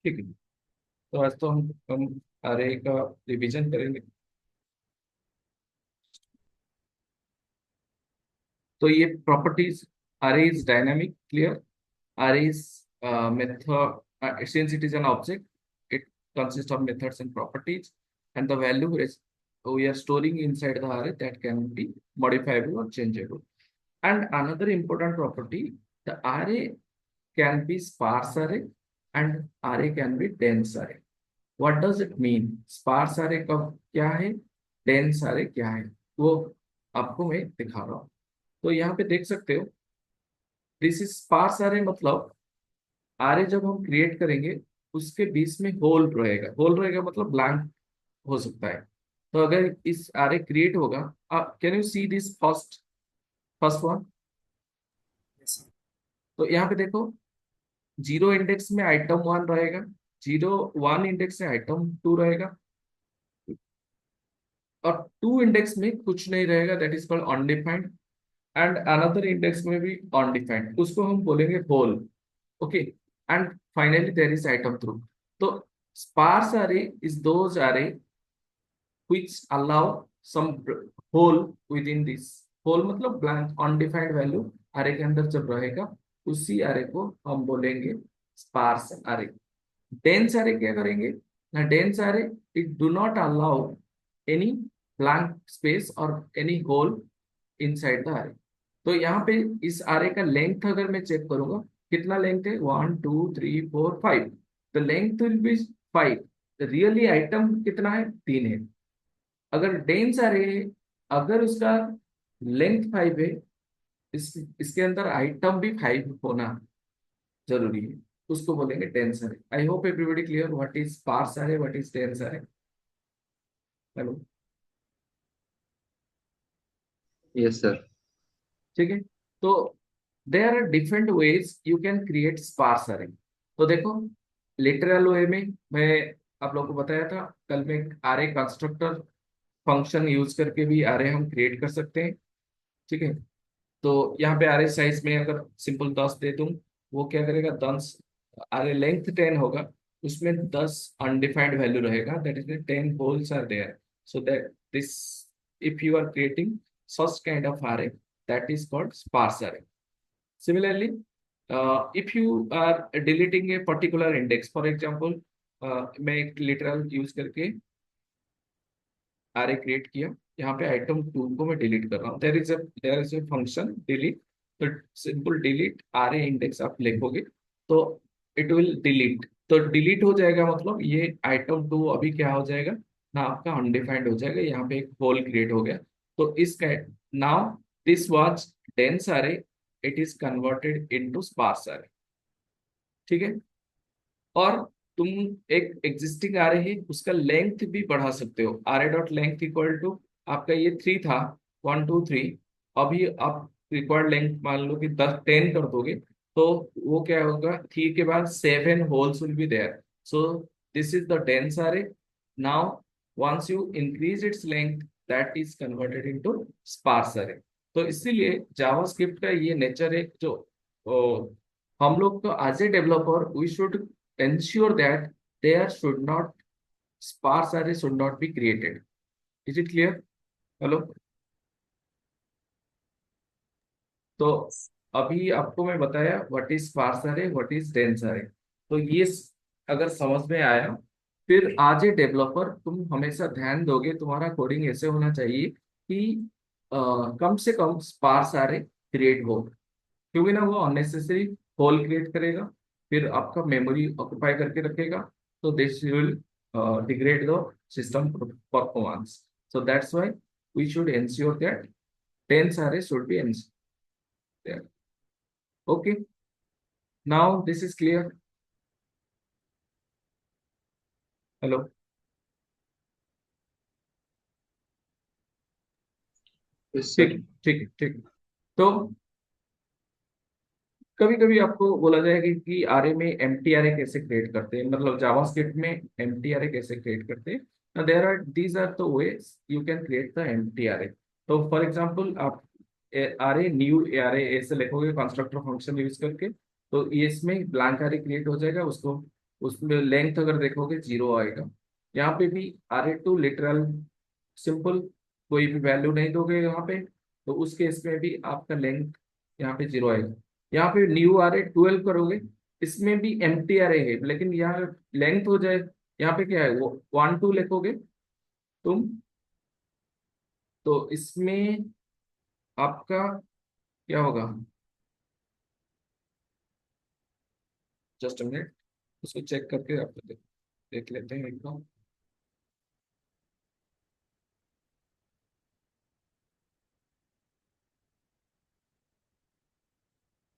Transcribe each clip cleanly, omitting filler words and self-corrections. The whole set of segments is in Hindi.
ठीक है। तो आज तो हम अरे का रिवीजन करेंगे। तो ये प्रॉपर्टीज, अरे इज डायनामिक, क्लियर। अरे is method, since it is an object, it consists of methods and properties, and the value is we are storing inside the array that can be modifiable or changeable. And another important property, the array can be sparse array and array can be dense array. What does it mean? Sparse array का क्या है, डेंस array क्या है, वो आपको मैं दिखा रहा हूँ। तो यहाँ पे देख सकते हो, दिस इज स्पार्स array, मतलब array जब हम क्रिएट करेंगे उसके बीच में होल रहेगा। होल रहेगा मतलब ब्लैंक हो सकता है। तो अगर इस array क्रिएट होगा, can you see this first first one? Yes, तो यहाँ पे देखो, जीरो इंडेक्स में आइटम वन रहेगा, जीरो वन इंडेक्स में आइटम टू रहेगा, और टू इंडेक्स में कुछ नहीं रहेगा, that is called undefined. And another index में भी अनडिफाइंड, उसको हम बोलेंगे hole. Okay. And finally there is item through. तो sparse array is those array which allow some hole within this। Hole मतलब ब्लैंक अनडिफाइंड वैल्यू array के अंदर जब रहेगा, उसी array को हम बोलेंगे स्पार्स array। डेंस array क्या करेंगे ना, dense array it do not allow any blank space or any hole inside the array। तो यहाँ पे इस array का लेंथ अगर मैं चेक करूंगा, कितना लेंथ है, 1 2 3 4 5, the length will be 5। Really item कितना है, 3 है। अगर डेंस array है, अगर उसका लेंथ 5 है, इसके अंदर आइटम भी 5 होना जरूरी है, उसको बोलेंगे dense array। I hope everybody clear what is sparse array, what is dense array। Hello. yes, sir. ठीक है। तो there are different ways you can create sparse array। तो देखो, लिटरल वे में मैं आप लोगों को बताया था कल में, array कंस्ट्रक्टर फंक्शन यूज करके भी array हम क्रिएट कर सकते हैं। ठीक है। तो यहाँ पे array साइज में अगर सिंपल 10 दे दूं, वो क्या करेगा, 10, array लेंथ 10 होगा, उसमें 10 अनडिफाइंड वैल्यू रहेगा, that is 10 holes are there. So that this, if you are creating such kind of array, that is called sparse array। Similarly, if you are deleting a particular index, for example, मैं एक literal यूज करके array क्रिएट किया, यहाँ पे आइटम टू को मैं डिलीट कर रहा हूँ, there is a function delete. तो सिंपल डिलीट array इंडेक्स आप लिखोगे तो इट विल डिलीट। तो डिलीट हो जाएगा मतलब ये आइटम टू अभी क्या हो जाएगा ना, आपका अनडिफाइंड हो जाएगा, यहाँ पे एक होल क्रिएट हो गया। तो इसका now this was dense array, it is converted into sparse array। ठीक है। और तुम एक एग्जिस्टिंग आरे है उसका लेंथ भी बढ़ा सकते हो, array dot length equal to, आपका ये 3 था, 1 2 3, अभी आप रिक्वायर्ड लेंथ मान लो कि 10 10 कर दोगे, तो वो क्या होगा, 3 के बाद 7 holes will be there. So this is the dense array. Now once you increase its length, that is converted into sparse array. तो इसीलिए जावास्क्रिप्ट का ये नेचर है, जो हम लोग तो as a developer we should ensure that there should not, sparse array should not be created। Is it clear? Hello. तो अभी आपको मैं बताया what is sparse array, what is dense array। तो ये अगर समझ में आया, फिर आज ए डेवलपर तुम हमेशा ध्यान दोगे, तुम्हारा कोडिंग ऐसे होना चाहिए कि कम से कम स्पार्स array क्रिएट हो, क्योंकि ना वो अननेसेसरी होल क्रिएट करेगा, फिर आपका मेमोरी ऑक्युपाई करके रखेगा। तो this will degrade the system performance. So that's why we should ensure that dense array should be there। Okay, now this is clear। Hello. Yes, sir. ठीक ठीक ठीक। तो कभी कभी आपको बोला जाएगा कि आरए में एम्प्टी array कैसे क्रिएट करते हैं, मतलब जावास्क्रिप्ट में एम्प्टी array कैसे क्रिएट करते हैं। There are, these are the ways you can create the empty array। तो फॉर एग्जांपल आप array न्यू array ऐसे लिखोगे कंस्ट्रक्टर फंक्शन यूज करके, तो ये इसमें ब्लैंक array क्रिएट हो जाएगा, उसको उसमें लेंथ अगर देखोगे 0 आएगा। यहाँ पे भी RA2 लिटरल सिंपल, कोई भी वैल्यू नहीं दोगे यहाँ पे, तो उस केस में भी आपका लेंथ यहाँ पे 0 आएगा। यहाँ पे न्यू RA12 करोगे, इसमें भी एम्प्टी RA है, लेकिन यहाँ लेंथ हो जाए, यहाँ पे क्या है वो 1 2 लिखोगे तुम, तो इसमें आपका क्या होगा, जस्ट अ मिनट, उसको चेक करके आप देख लेते हैं एक बार।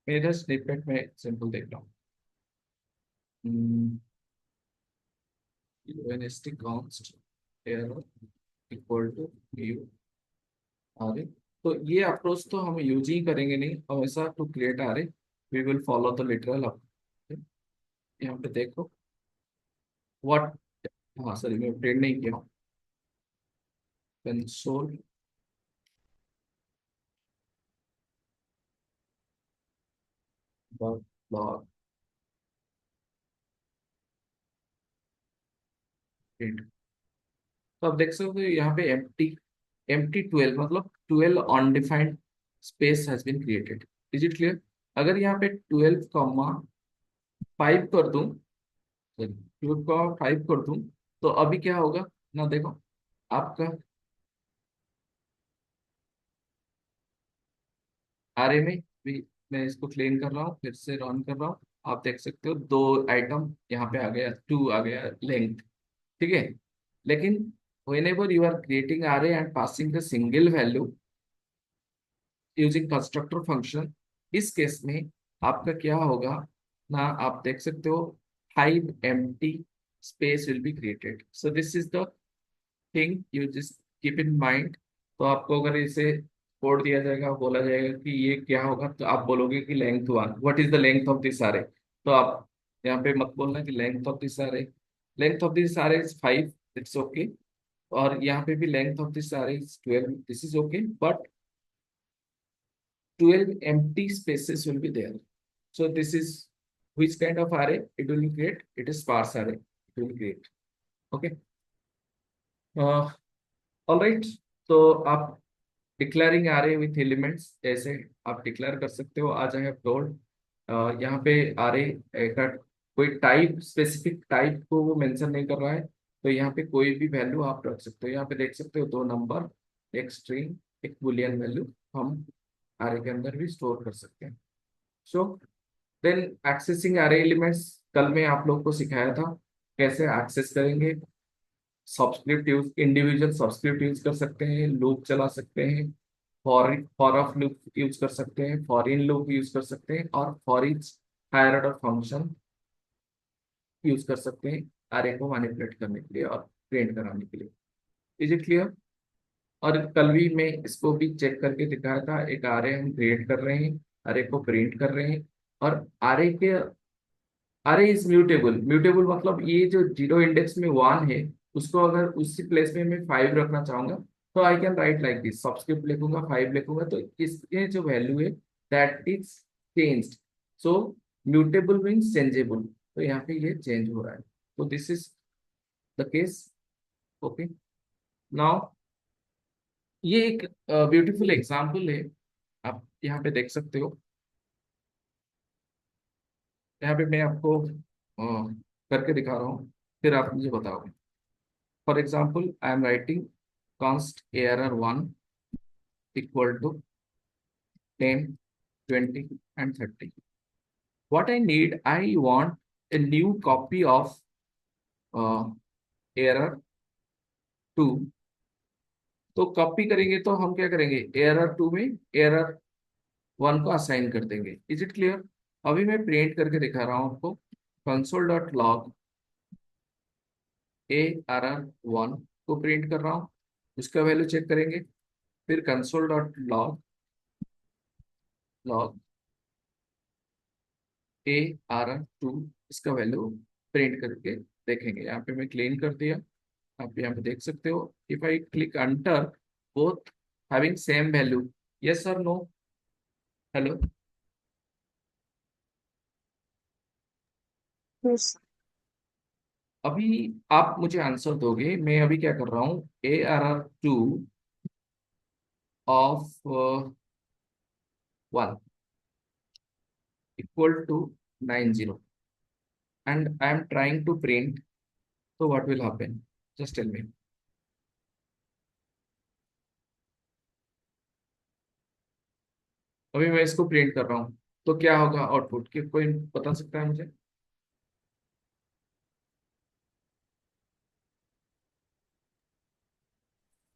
मेरा स्निपेट में सिंपल देख रहा हूँ, यूएनएसटी const error equal to U R A. तो ये अप्रोच तो हम यूज ही करेंगे नहीं हमेशा, to create array we will follow the literal up. यहाँ पे देखो व्हाट, हाँ सॉरी मैं प्रिंट नहीं किया, कंसोल डॉट लॉग प्रिंट। तो आप देख सकते हो यहाँ पे एम्प्टी 12 मतलब 12 undefined space has been created. Is it clear? अगर यहाँ पे 12,5 कर दूं, 12,5 कर दूं, तो अभी क्या होगा ना, देखो आपका आरए में भी, मैं इसको क्लीन कर रहा हूँ, फिर से रन कर रहा हूँ, आप देख सकते हो 2 आइटम यहाँ पे आ गया, 2 आ गया लेंथ, ठीक है। लेकिन whenever you are creating array and passing the single value using constructor function, इस केस में आपका क्या होगा ना, आप देख सकते हो 5 empty space will be created, so this is the thing you just keep in mind। तो आपको अगर इसे कोड दिया जाएगा, बोला जाएगा कि ये क्या होगा, तो आप बोलोगे कि length 1, what is the length of this array। तो आप यहाँ पे मत बोलना कि length of this array, length of this array is 5, it's okay. और यहाँ पे भी length of this array is 12, this is okay, but 12 empty spaces will be there. So this is which kind of array it will create? It is sparse array. It will create. Okay. Uh, all right. तो आप डिक्लेयरिंग array with elements ऐसे आप डिक्लेयर कर सकते हो। आज आई हैव टोल्ड यहाँ पे array का कोई टाइप, स्पेसिफिक टाइप को वो मेंशन नहीं कर रहा है, तो यहाँ पे कोई भी वैल्यू आप रख सकते हो। यहाँ पे देख सकते हो 2 नंबर, एक स्ट्रिंग, एक बुलियन वैल्यू हम array के अंदर भी स्टोर कर सकते हैं। So then accessing array elements, कल मैं आप लोग को सिखाया था कैसे एक्सेस करेंगे। Subscript use, individual subscript use कर सकते हैं, लूप चला सकते हैं, फॉर ऑफ लूप यूज कर सकते हैं, फॉर इन लूप यूज कर सकते हैं, और for each higher order function use कर सकते हैं array को मैनिपुलेट करने के लिए और प्रिंट कराने के लिए। Is it clear? और कल भी मैं इसको भी चेक करके दिखाया था, एक array हम क्रिएट कर रहे हैं, array को प्रिंट कर रहे हैं, और array के, अरे इज म्यूटेबल, म्यूटेबल मतलब ये जो 0 इंडेक्स में 1 है, उसको अगर उसी प्लेस में मैं 5 रखना चाहूंगा, तो I can right like this, subscript लिखूंगा, 5 लिखूंगा, तो इसके जो वैल्यू है that is changed. So mutable means changeable, तो यहाँ पे ये चेंज हो रहा है, तो this is the case. Okay, now ये एक ब्यूटीफुल एग्जाम्पल है, आप यहाँ पे देख सकते हो। यहाँ पे मैं आपको करके दिखा रहा हूँ, फिर आप मुझे बताओगे। For example, I am writing const error1 equal to 10, 20, and 30. What I need, I want a new copy of uh, error2। तो कॉपी करेंगे तो हम क्या करेंगे, error2 में error1 को असाइन कर देंगे। Is it clear? अभी मैं प्रिंट करके दिखा रहा हूँ आपको, console.log error1 को प्रिंट कर रहा हूँ, उसका वैल्यू चेक करेंगे, फिर console.log log ARR2 इसका वैल्यू प्रिंट करके देखेंगे। यहाँ पे मैं क्लीन कर दिया, आप यहाँ पे देख सकते हो, if I click enter both having same value, yes और नो, हेलो। Yes. अभी आप मुझे आंसर दोगे, मैं अभी क्या कर रहा हूँ, ARR2 of 1 equal to 90 and I am trying to print, तो what will happen, just tell me. अभी मैं इसको प्रिंट कर रहा हूँ, तो क्या होगा आउटपुट, कि कोई बता सकता है मुझे?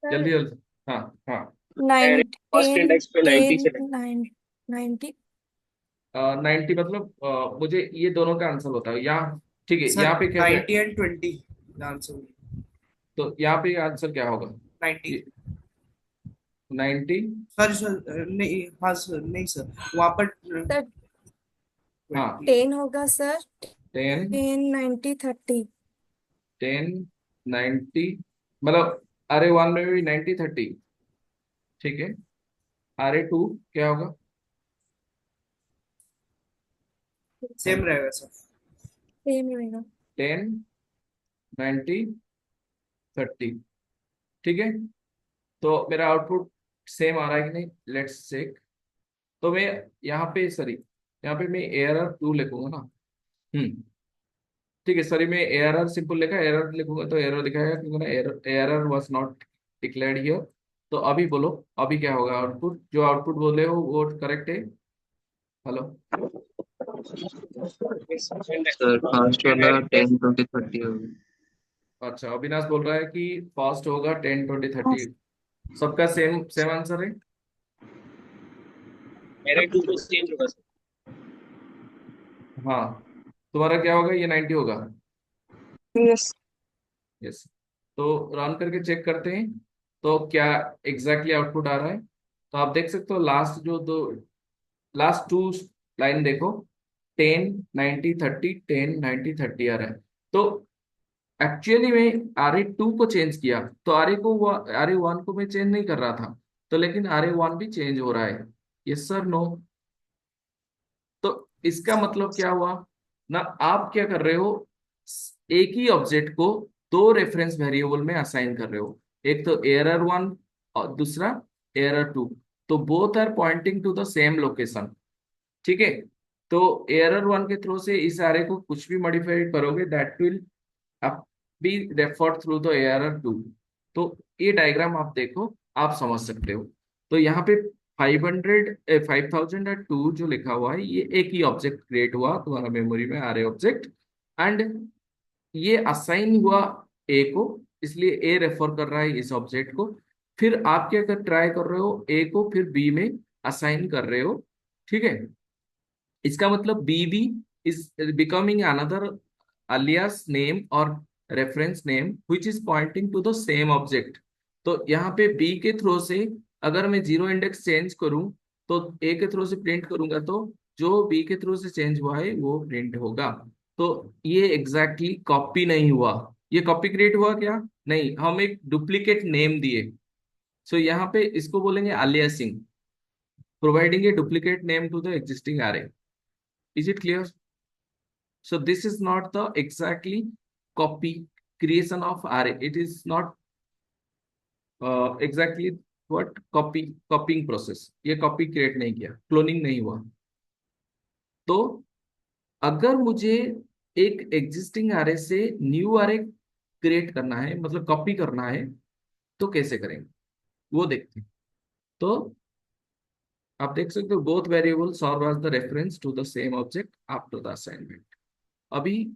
सर जल्दी जल्दी। हाँ हाँ। फर्स्ट टेन इंडेक्स पे 90 टेन से नाइन 90। 90 मतलब मुझे ये दोनों का आंसर होता है यहाँ। ठीक है, सर यहाँ पे क्या क्या, 90 एंड 20 आंसर। तो यहाँ पे आंसर क्या होगा? 90। ये 90। सर सर नहीं, हाँ सर, नहीं सर, वहाँ पर सर हाँ, 20। 10 होगा सर। 10, 10 90 30। 10, 90, मतलब RA1 में भी 90 30। ठीक है, RA2 क्या होगा? सेम रहेगा सर। सेम रहेगा। 10, 90 30। ठीक है, तो मेरा आउटपुट सेम आ रहा है कि नहीं, लेट्स चेक। तो मैं यहाँ पे, सॉरी, यहाँ पे मैं ARR2 लिखूंगा ना। हम्म, ठीक है, सॉरी, मैं ARR सिंपल लिखा, एरर लिखूंगा तो एरर दिखाएगा, क्योंकि ना error was not declared here. तो अभी बोलो, अभी क्या होगा आउटपुट, जो आउटपुट बोले हो वो करेक्ट है? हेलो? सर फर्स्ट वाला 10 20 30 होगा। अच्छा, अविनाश बोल रहा है कि फास्ट होगा 10 20 30। सबका सेम सेम आंसर है। मेरे टू को सेम होगा सर। हाँ, तुम्हारा क्या होगा, ये 90 होगा। यस। यस। तो रन करके चेक करते हैं, तो क्या एग्जैक्टली आउटपुट आ रहा है। तो आप देख सकते हो, लास्ट जो दो, लास्ट टू लाइन देखो, 10 90 30, 10 90 30 आ रहा है। तो एक्चुअली में RA2 को चेंज किया, तो RA1 को मैं चेंज नहीं कर रहा था, तो लेकिन RA1 भी चेंज हो रहा है। Yes sir, no? तो इसका मतलब क्या हुआ ना, आप क्या कर रहे हो, एक ही ऑब्जेक्ट को दो रेफरेंस वेरिएबल में असाइन कर रहे हो, एक तो ARR1 और दूसरा ARR2। तो both are pointing to the same location. ठीक है, तो ARR1 के थ्रू से इस आरे को कुछ भी मॉडिफाई करोगे, दैट विल अब be referred through the ARR2। तो ये डायग्राम आप देखो, आप समझ सकते हो। तो यहाँ पे 5002 जो लिखा हुआ है, ये एक ही ऑब्जेक्ट क्रिएट हुआ तुम्हारा मेमोरी में, आरे ऑब्जेक्ट, एंड ये असाइन हुआ ए को, इसलिए ए रेफर कर रहा है इस ऑब्जेक्ट को। फिर आप क्या कर ट्राई कर रहे हो, ए को फिर बी में असाइन कर रहे हो। ठीक है, इसका मतलब BB is becoming another alias name or reference name which is pointing to the same object। तो यहाँ पे B के थ्रू से अगर मैं जीरो इंडेक्स चेंज करूं, तो A के थ्रू से प्रिंट करूंगा, तो जो B के थ्रू से चेंज हुआ है वो प्रिंट होगा। तो ये एग्जैक्टली exactly कॉपी नहीं हुआ। ये कॉपी क्रिएट हुआ क्या? नहीं, हम एक डुप्लीकेट नेम दिए। सो यहाँ पे इसको बोलेंगे aliasing, providing a duplicate name to the existing array। Is it clear? So this is not the exactly copy creation of array. It is not exactly what copying process। ये कॉपी क्रिएट नहीं किया, क्लोनिंग नहीं हुआ। तो अगर मुझे एक एग्जिस्टिंग array से न्यू array क्रिएट करना है, मतलब कॉपी करना है, तो कैसे करेंगे वो देखते हैं। तो आप देख सकते हो, both variable serve as the reference to the same object after the assignment. अभी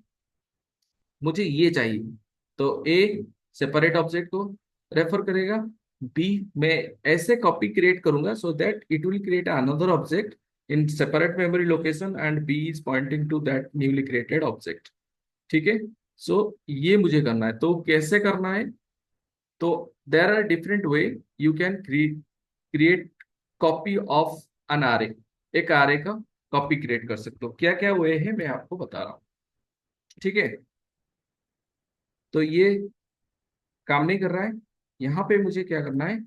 मुझे ये चाहिए, तो A सेपरेट ऑब्जेक्ट को रेफर करेगा, B मैं ऐसे कॉपी क्रिएट करूंगा so that it will create another object in separate memory location and B is pointing to that newly created object. ठीक है, सो ये मुझे करना है, तो कैसे करना है? तो there are different way you can create copy of an array. एक आरे का कॉपी क्रिएट कर सकते हो, क्या क्या वे है मैं आपको बता रहा हूँ। ठीक है, तो ये काम नहीं कर रहा है। यहाँ पे मुझे क्या करना है,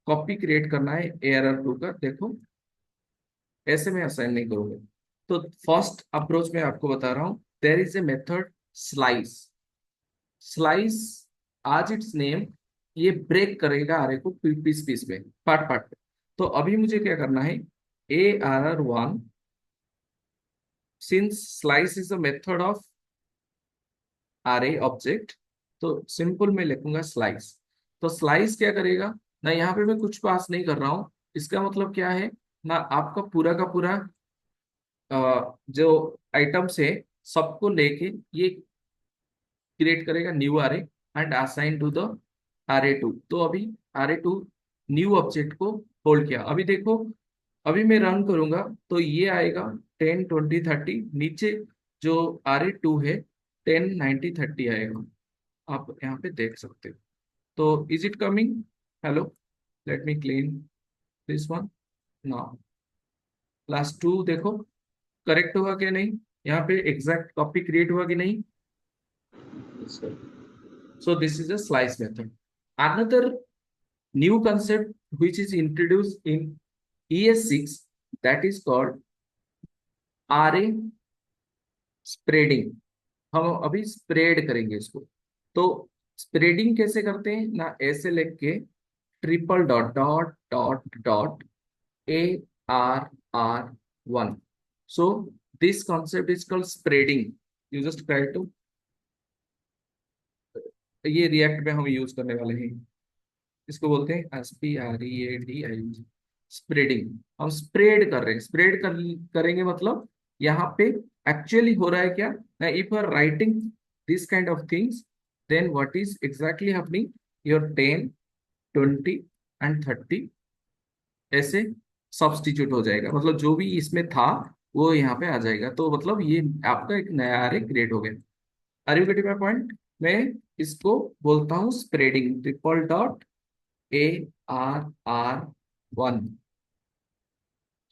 कॉपी क्रिएट करना है ARR2 का। देखो, ऐसे में असाइन नहीं करूंगा। तो फर्स्ट अप्रोच में आपको बता रहा हूँ, there is a method slice. Slice as its name, ये ब्रेक करेगा आरे को पीस पीस में, पार्ट पार्ट में। तो अभी मुझे क्या करना है, ARR1, since slice is a method of array object, तो सिंपल में लिखूंगा स्लाइस। तो स्लाइस क्या करेगा ना, यहाँ पे मैं कुछ पास नहीं कर रहा हूँ। इसका मतलब क्या है ना, आपका पूरा का पूरा जो आइटम्स है सबको लेके ये क्रिएट करेगा new array and assign to the RA2। तो अभी RA2 न्यू ऑब्जेक्ट को होल्ड किया। अभी देखो, अभी मैं रन करूंगा तो ये आएगा 10 20 30, नीचे जो RA2 है 10 90 30 आएगा, आप यहाँ पे देख सकते हो। तो is it coming? Hello, let me clean this one now. Last two देखो करेक्ट हुआ कि नहीं, यहाँ पे एग्जैक्ट कॉपी क्रिएट हुआ कि नहीं। Yes, sir. So this is a slice method. Another new concept which is introduced in ES6, that is called RA spreading. हम अभी स्प्रेड करेंगे इसको। तो स्प्रेडिंग कैसे करते हैं ना, ऐसे लिख के triple dot dot dot dot ARR1। So this concept is called spreading. You just try to, ये रिएक्ट में हम यूज करने वाले हैं, इसको बोलते हैं SPREADING, स्प्रेडिंग। हम स्प्रेड कर रहे हैं, करेंगे मतलब यहाँ पे एक्चुअली हो रहा है क्या ना, if you are writing this kind of things, then what is exactly happening, your 10 20 and 30 ऐसे सब्स्टिट्यूट हो जाएगा, मतलब जो भी इसमें था वो यहाँ पे आ जाएगा। तो मतलब ये आपका एक नया अरे क्रिएट हो गया। Are you getting my point? मैं इसको बोलता हूँ स्प्रेडिंग, ट्रिपल डॉट ARR1।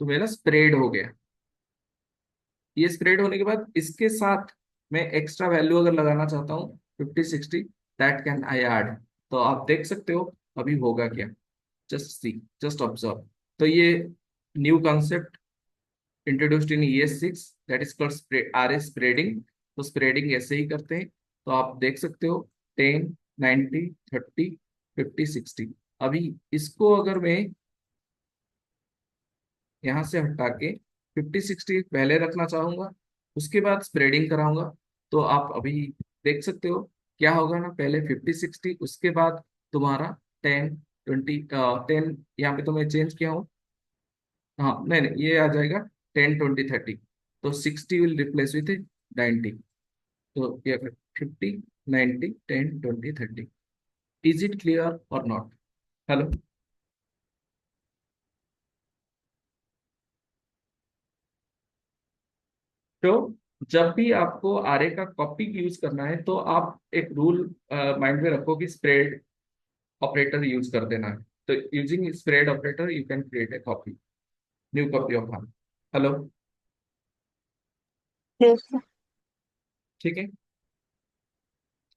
तो मेरा स्प्रेड हो गया। ये स्प्रेड होने के बाद इसके साथ मैं एक्स्ट्रा वैल्यू अगर लगाना चाहता हूँ 50 60, दैट कैन आई ऐड। तो आप देख सकते हो अभी होगा क्या, जस्ट सी, जस्ट ऑब्जर्व। तो ये new concept introduced in ES6, that is called RA spreading. तो स्प्रेडिंग ऐसे ही करते हैं। तो आप देख सकते हो 10 90 30 50 60। अभी इसको अगर मैं यहाँ से हटा के 50 60 पहले रखना चाहूंगा, उसके बाद स्प्रेडिंग कराऊंगा, तो आप अभी देख सकते हो क्या होगा ना, पहले 50 60, उसके बाद तुम्हारा 10 20 10, यहाँ पे तो मैं चेंज किया हूँ, हाँ नहीं नहीं ये आ जाएगा 10 20 30। तो 60 विल रिप्लेस विथ 90। तो ये 50 90 10 20 30। इज इट क्लियर और नॉट? हेलो। तो जब भी आपको आरे का कॉपी यूज करना है तो आप एक रूल माइंड में रखो कि स्प्रेड ऑपरेटर यूज कर देना है। तो using spread operator you can create a copy, new copy of arr. Hello, Yes, sir. ठीक है।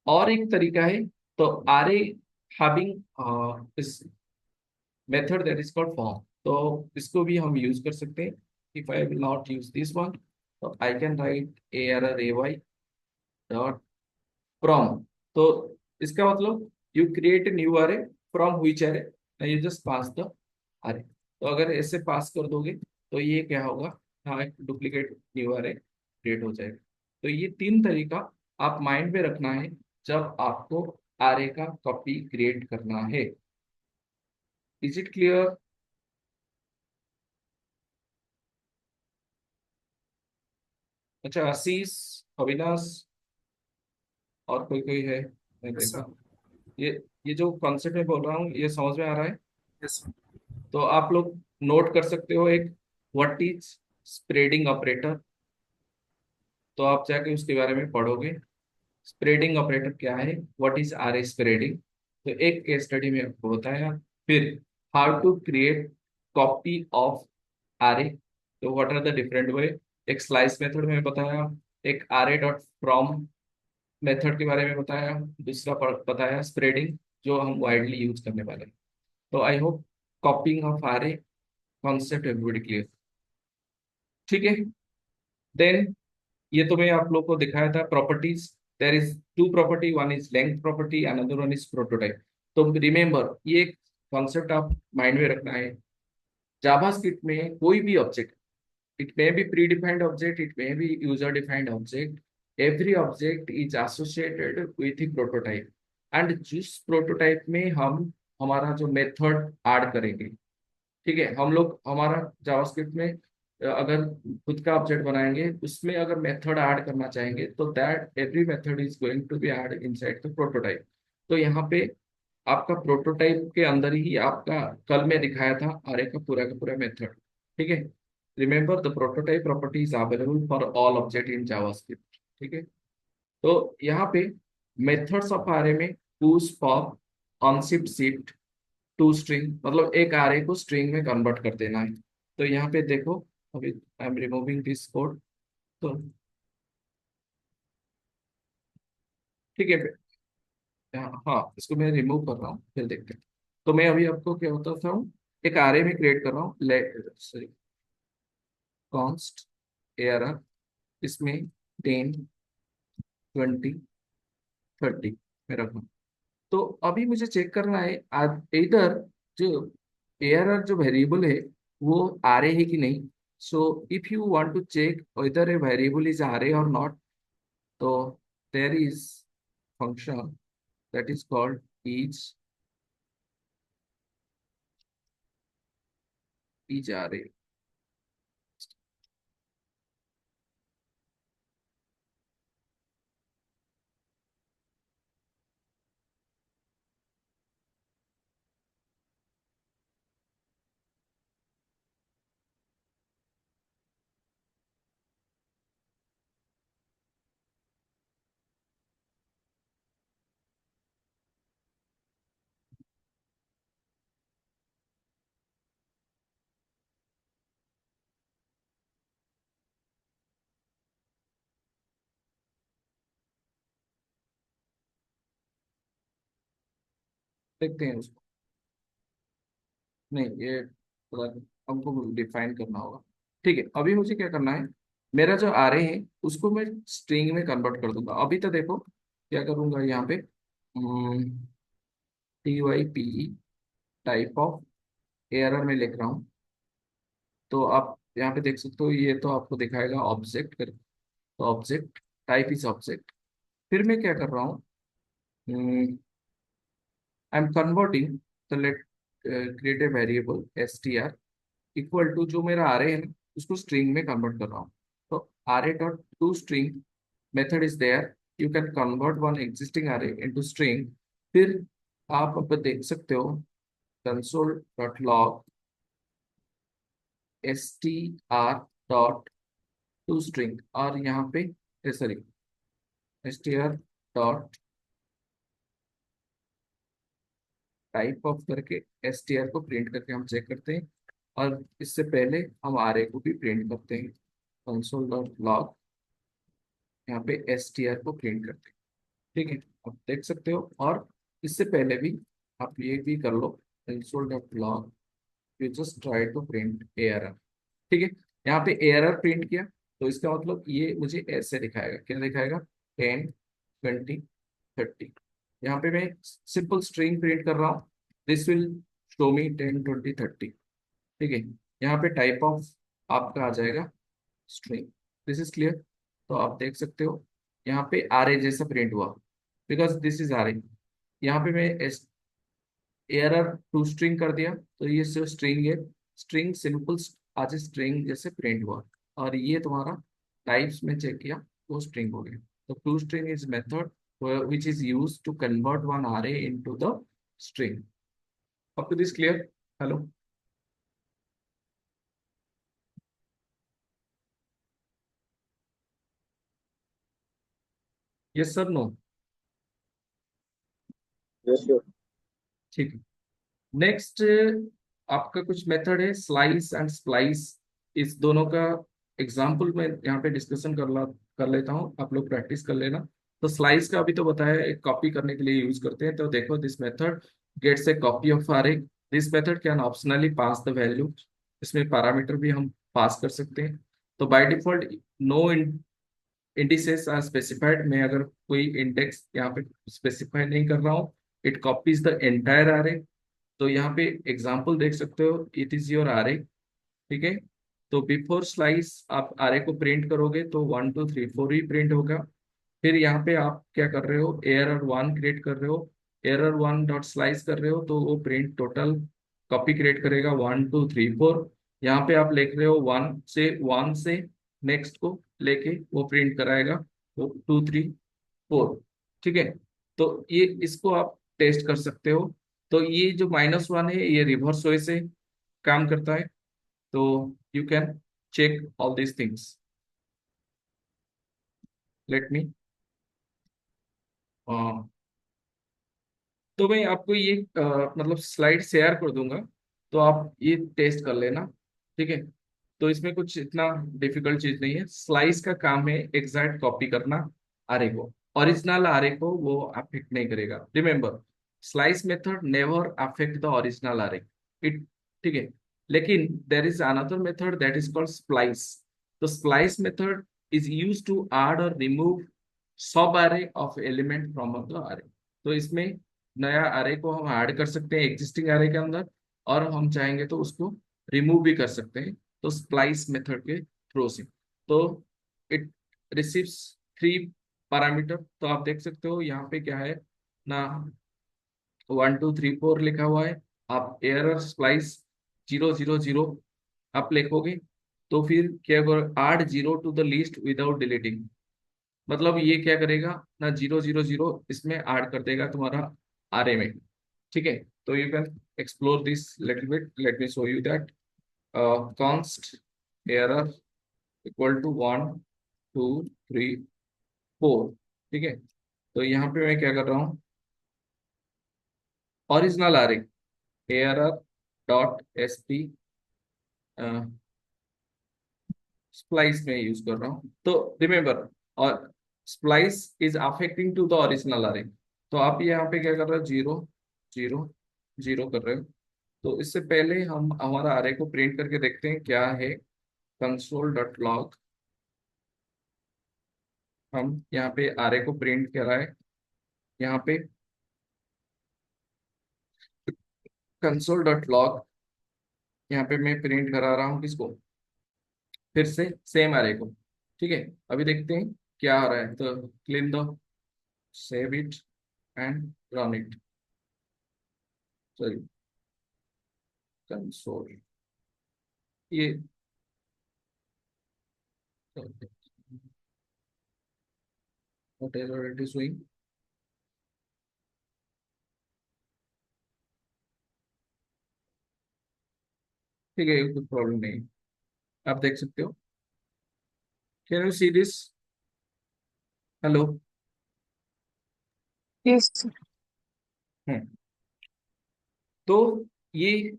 और एक तरीका है, तो आरे हैविंग इस method that is called form, तो इसको भी हम यूज कर सकते हैं। If I will not use this one, तो I can write ARRAY dot from. तो इसका मतलब you create a new array from which array, you just pass the array. तो अगर ऐसे पास कर दोगे तो ये क्या होगा, हाँ एक डुप्लीकेट न्यू अरे क्रिएट हो जाएगा। तो ये तीन तरीका आप माइंड में रखना है जब आपको अरे का कॉपी क्रिएट करना है। Is it clear? अच्छा, आशीष, अविनाश और कोई कोई है, मैं Yes, sir. देखा। ये ये जो कॉन्सेप्ट मैं बोल रहा हूँ ये समझ में आ रहा है? Yes, sir. तो आप लोग नोट कर सकते हो एक, व्हाट इज स्प्रेडिंग ऑपरेटर। तो आप जाके उसके बारे में पढ़ोगे, स्प्रेडिंग ऑपरेटर क्या है, व्हाट इज आर स्प्रेडिंग। तो एक केस स्टडी में आपको बताया। फिर how to create copy of arr, तो what are the different way. एक स्लाइस मेथड में बताया, एक RA डॉट फ्रॉम मेथड के बारे में बताया, दूसरा बताया स्प्रेडिंग जो हम वाइडली यूज करने वाले हैं। तो I hope कॉपिंग of RA concept everybody clear, ठीक है। देन ये तो मैं आप लोग को दिखाया था properties. there is two property, one is length property, another one is prototype. तो रिमेंबर ये कॉन्सेप्ट आप माइंड में रखना है। जावास्क्रिप्ट में कोई भी object, it may be predefined object, it may be user defined object, every object is associated with a prototype, and जिस प्रोटोटाइप में हम हमारा जो मेथड ऐड करेंगे, ठीक है, हम लोग हमारा जावास्क्रिप्ट में अगर खुद का ऑब्जेक्ट बनाएंगे, उसमें अगर मेथड ऐड करना चाहेंगे तो that every method is going to be add inside the prototype. तो यहाँ पे आपका प्रोटोटाइप के अंदर ही आपका कल में दिखाया था अरे का पूरा मेथड, ठीक है। Remember the prototype property is available for all object in JavaScript, ठीक है। तो यहाँ पे मेथड्स ऑफ अरे में push, pop, unshift, shift, to string, मतलब एक अरे को स्ट्रिंग में कन्वर्ट कर देना है। तो यहाँ पे देखो, अभी I am removing this code, तो ठीक है, हाँ इसको मैं रिमूव कर रहा हूँ, फिर देखते हैं। तो मैं अभी आपको क्या बताता हूँ, एक आरे में क्रिएट कर रहा हूँ, सॉरी, कॉन्स्ट एरर, इसमें 10, 20, 30 में रखूँ। तो अभी मुझे चेक करना है इधर जो एरर जो वेरिएबल है वो आरे है कि नहीं। So if you want to check whether a variable is array or not, तो there is function that is called is array। देखते हैं उसको, नहीं ये थोड़ा हमको डिफाइन करना होगा। ठीक है, अभी मुझे क्या करना है, मेरा जो आरे है उसको मैं स्ट्रिंग में कन्वर्ट कर दूंगा। अभी तो देखो क्या करूंगा, यहाँ पे TYPE टाइप ऑफ एरर में लिख रहा हूँ। तो आप यहाँ पे देख सकते हो, ये तो आपको दिखाएगा ऑब्जेक्ट कर, तो ऑब्जेक्ट टाइप इज ऑब्जेक्ट। फिर मैं क्या कर रहा हूँ, आई एम कन्वर्टिंग, तो let create a variable str equal to जो मेरा आरे है ना उसको स्ट्रिंग में कन्वर्ट कर रहा हूँ। तो array dot to string method is there, you can convert one existing array into string. फिर आप अब देख सकते हो console dot log str dot to string, और यहाँ पे sorry str dot type of करके str को प्रिंट करके हम चेक करते हैं, और इससे पहले हम आरए को भी प्रिंट करते हैं, कंसोल डॉट लॉग यहाँ पे str को प्रिंट करते हैं। ठीक है, आप देख सकते हो। और इससे पहले भी आप ये भी कर लो, console dot log you just try to print error. ठीक है, यहाँ पे एरर प्रिंट किया, तो इसका मतलब ये मुझे ऐसे दिखाएगा, क्या दिखाएगा, 10, 20, 30। यहाँ पे मैं सिंपल स्ट्रिंग प्रिंट कर रहा हूँ, दिस विल शो मी 10, 20, 30। ठीक है, यहाँ पे टाइप ऑफ आपका आ जाएगा स्ट्रिंग। This is clear. तो आप देख सकते हो यहाँ पे आरए जैसा प्रिंट हुआ, बिकॉज दिस इज आरए। यहाँ पे मैं एरर टू स्ट्रिंग कर दिया, तो ये जो स्ट्रिंग है, स्ट्रिंग सिंपल आज स्ट्रिंग जैसे प्रिंट हुआ, और ये तुम्हारा टाइप्स में चेक किया तो स्ट्रिंग हो गया। तो to string is method which is used to convert one array into the string. Up to this clear? Hello? Yes sir, no? Yes, sir. ठीक है, नेक्स्ट आपका कुछ मेथड है स्लाइस एंड स्प्लाइस। इस दोनों का एग्जाम्पल मैं यहाँ पे डिस्कशन कर लेता हूँ, आप लोग प्रैक्टिस कर लेना। तो स्लाइस का अभी तो बताया, एक कॉपी करने के लिए यूज करते हैं। तो देखो, this method gets a copy of array, this method can optionally pass the value, इसमें पैरामीटर भी हम पास कर सकते हैं। तो by default no indices are specified, मैं अगर कोई इंडेक्स यहाँ पे स्पेसिफाई नहीं कर रहा हूँ, इट कॉपीज द एंटायर आरे। तो यहाँ पे एग्जांपल देख सकते हो, इट इज योर आरे, ठीक है। तो बिफोर स्लाइस आप आरे को प्रिंट करोगे तो 1 2 3 4 ही प्रिंट होगा। फिर यहाँ पे आप क्या कर रहे हो, एरर 1 क्रिएट कर रहे हो, एरर 1 डॉट स्लाइस कर रहे हो, तो वो प्रिंट टोटल कॉपी क्रिएट करेगा 1 2 3 4। यहाँ पे आप लिख रहे हो 1 से नेक्स्ट को लेके वो प्रिंट कराएगा, वो 2 3 4, ठीक है। तो ये इसको आप टेस्ट कर सकते हो। तो ये जो -1 है ये रिवर्स वे से काम करता है, तो you can check all these things. Let me, तो मैं आपको ये मतलब स्लाइड शेयर कर दूंगा, तो आप ये टेस्ट कर लेना, ठीक है। तो इसमें कुछ इतना डिफिकल्ट चीज नहीं है, स्लाइस का काम है एग्जैक्ट कॉपी करना आरे को, ओरिजिनल आरे को वो अफेक्ट नहीं करेगा। Remember, slice method never affect the original array, it, ठीक है। लेकिन there is another method that is called splice. तो splice method is use to add और remove sub array of element from the array। तो इसमें नया array को हम ऐड कर सकते हैं एग्जिस्टिंग array के अंदर, और हम चाहेंगे तो उसको रिमूव भी कर सकते हैं, तो स्प्लाइस मेथड के थ्रू से। तो इट रिसीव्स 3 पैरामीटर। तो आप देख सकते हो यहाँ पे क्या है ना, 1 2 3 4 लिखा हुआ है। आप एरर स्प्लाइस 0 0 0 आप लिखोगे, तो फिर क्या करो, add 0 to the list without deleting. मतलब ये क्या करेगा ना, 0 0 0 इसमें ऐड कर देगा तुम्हारा आरए में, ठीक है। तो you can explore this little bit, let me show you that. Const error equal to 1 2 3 4, ठीक है। तो यहाँ पे मैं क्या कर रहा हूँ, original array arr dot S P splice में यूज कर रहा हूँ। तो रिमेम्बर, और splice is affecting to the original array. तो आप यहाँ पे क्या कर रहे हो, 0 0 0 कर रहे हो। तो इससे पहले हम हमारा अरे को प्रिंट करके देखते हैं क्या है। कंसोल डॉट लॉग, हम यहाँ पे अरे को प्रिंट करा है, यहाँ पे कंसोल डॉट लॉग, यहाँ पे मैं प्रिंट करा रहा हूँ किसको, फिर से सेम अरे को, ठीक है। अभी देखते हैं क्या आ रहा है। तो clean the, save it and run it, sorry, console, ये whatever it is doing, ठीक है, ये कोई प्रॉब्लम नहीं है। आप देख सकते हो, can you see this, hello. Yes, sir. हम्म, तो ये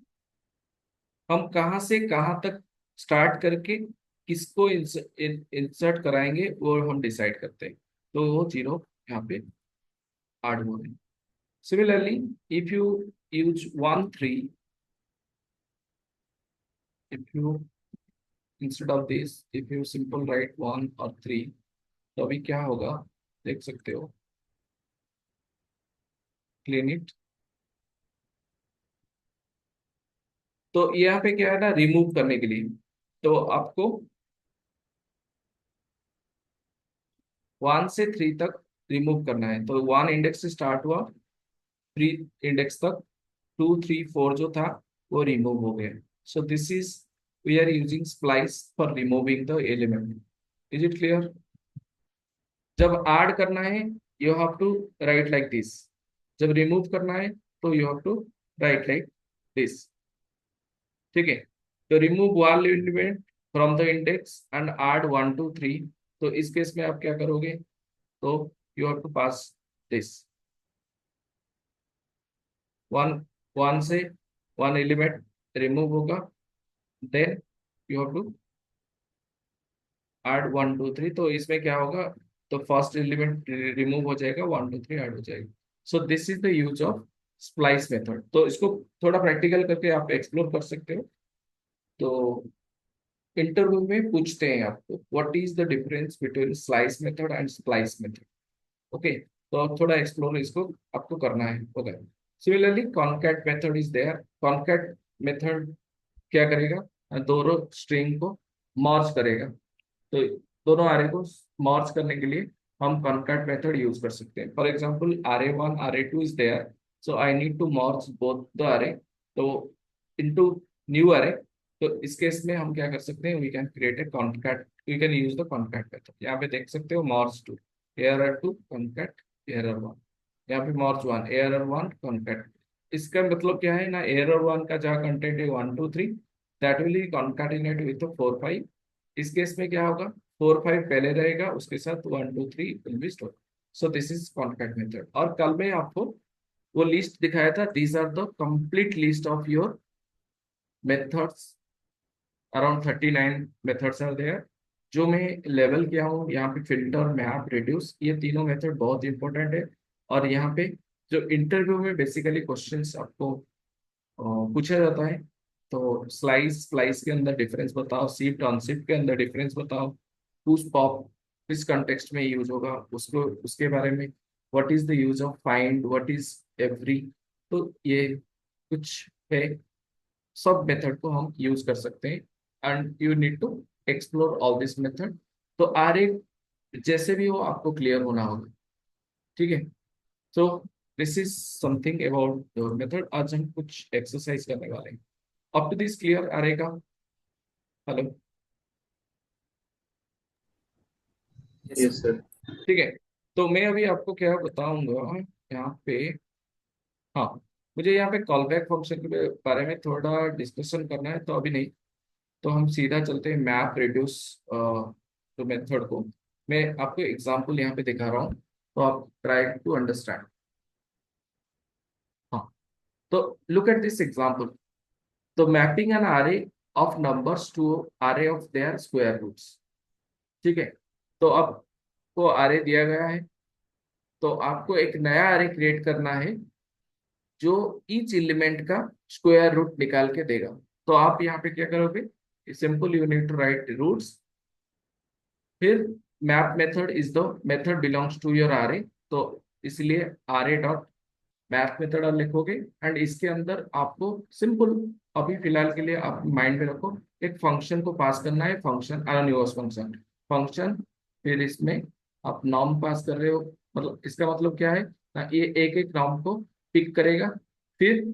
हम कहाँ से कहाँ तक स्टार्ट करके किसको इंसर्ट कराएंगे वो हम डिसाइड करते हैं। तो वो 0 यहाँ पे ऐड हो रहे हैं। Similarly, if you use 1 3, if you instead of this, if you simple right 1 और 3, तो अभी क्या होगा देख सकते हो, क्लीन इट। तो यहाँ पे क्या है ना, रिमूव करने के लिए, तो आपको 1 से 3 तक रिमूव करना है। तो 1 इंडेक्स से स्टार्ट हुआ, 3 इंडेक्स तक, 2 3 4 जो था वो रिमूव हो गया। So this is, we are using splice for removing the element. Is it clear? जब ऐड करना है you have to write like this, जब रिमूव करना है तो you have to write like this, ठीक है। तो remove one element from the index and add 1 2 3। तो इस केस में आप क्या करोगे, तो you have to pass this, one one से 1 एलिमेंट रिमूव होगा, then you have to add 1 2 3। तो इसमें क्या होगा, तो फर्स्ट एलिमेंट रिमूव हो जाएगा, 1 2 3 ऐड हो जाएगा। सो this is the use of splice method. तो इसको थोड़ा प्रैक्टिकल करके आप एक्सप्लोर कर सकते हो। तो इंटरव्यू में पूछते हैं आपको what is the difference between slice method and splice method. Okay, तो अब थोड़ा एक्सप्लोर इसको आपको करना है। Okay, similarly concat method is there. Concat method क्या करेगा, दोनों स्ट्रिंग को मर्ज करेगा। तो दोनों आरे को मर्ज करने के लिए हम कॉनकैट मेथड यूज कर सकते हैं। For example array1 array2 is there, so I need to merge both the array तो इनटू न्यू अरे। तो इस केस में हम क्या कर सकते हैं, we can create a concat, we can use the concat method. यहाँ पे देख सकते हो मर्ज टू, error2 कॉनकैट error1, यहाँ पे मर्ज वन error1 कॉनकैट। इसका मतलब क्या है ना, error1 का जहाँ कंटेंट है 1 2 3, that will be concatenate with 4 5। इस केस में क्या होगा, 4 5 पहले रहेगा, उसके साथ 1 2 3 will be store. So this is concat method. और कल मैं आपको वो लिस्ट दिखाया था, these are the complete list of your methods, around 39 methods are there. जो मैं लेवल किया हूँ यहाँ पे, फिल्टर, मैप, रिड्यूस, ये तीनों मेथड बहुत इंपॉर्टेंट है। और यहाँ पे जो इंटरव्यू में बेसिकली क्वेश्चंस आपको पूछा जाता है, तो स्लाइस स्लाइस के अंदर डिफरेंस बताओ, शिफ्ट अनशिफ्ट के अंदर डिफरेंस बताओ, टूस पॉप किस कंटेक्स्ट में यूज होगा उसको, उसके बारे में, what is the use of find, what is every. तो ये कुछ है, सब मेथड को हम यूज कर सकते हैं and you need to explore all this method. तो आर एक जैसे भी हो आपको क्लियर होना होगा, ठीक है। So this is something about method. आज हम कुछ एक्सरसाइज करने वाले हैं। अप टू दिस क्लियर आरेगा? Hello, Yes, sir. ठीक है। तो मैं अभी आपको क्या बताऊंगा यहाँ पे, हाँ, मुझे यहाँ पे कॉल बैक फंक्शन के बारे में थोड़ा डिस्कशन करना है, तो अभी नहीं। तो हम सीधा चलते हैं मैप रिड्यूस तो मेथड को। मैं आपको एग्जांपल यहाँ पे दिखा रहा हूँ, तो आप ट्राई टू अंडरस्टैंड। हाँ, तो लुक एट दिस एग्जांपल। तो mapping an array of numbers to array of their square roots, ठीक है। तो अब को array दिया गया है, तो आपको एक नया array क्रिएट करना है जो ईच एलिमेंट का स्क्वायर रूट निकाल के देगा। तो आप यहाँ पे क्या करोगे, simple you need to write roots, फिर map method is the method belongs to your array। तो इसलिए array डॉट मैथ मेथड आप लिखोगे एंड इसके अंदर आपको सिंपल, अभी फिलहाल के लिए आप माइंड में रखो, एक फंक्शन को पास करना है, फंक्शन अनयूज फंक्शन, फंक्शन, फिर इसमें आप नॉर्म पास कर रहे हो। मतलब इसका मतलब क्या है ना, ये एक एक नॉर्म को पिक करेगा, फिर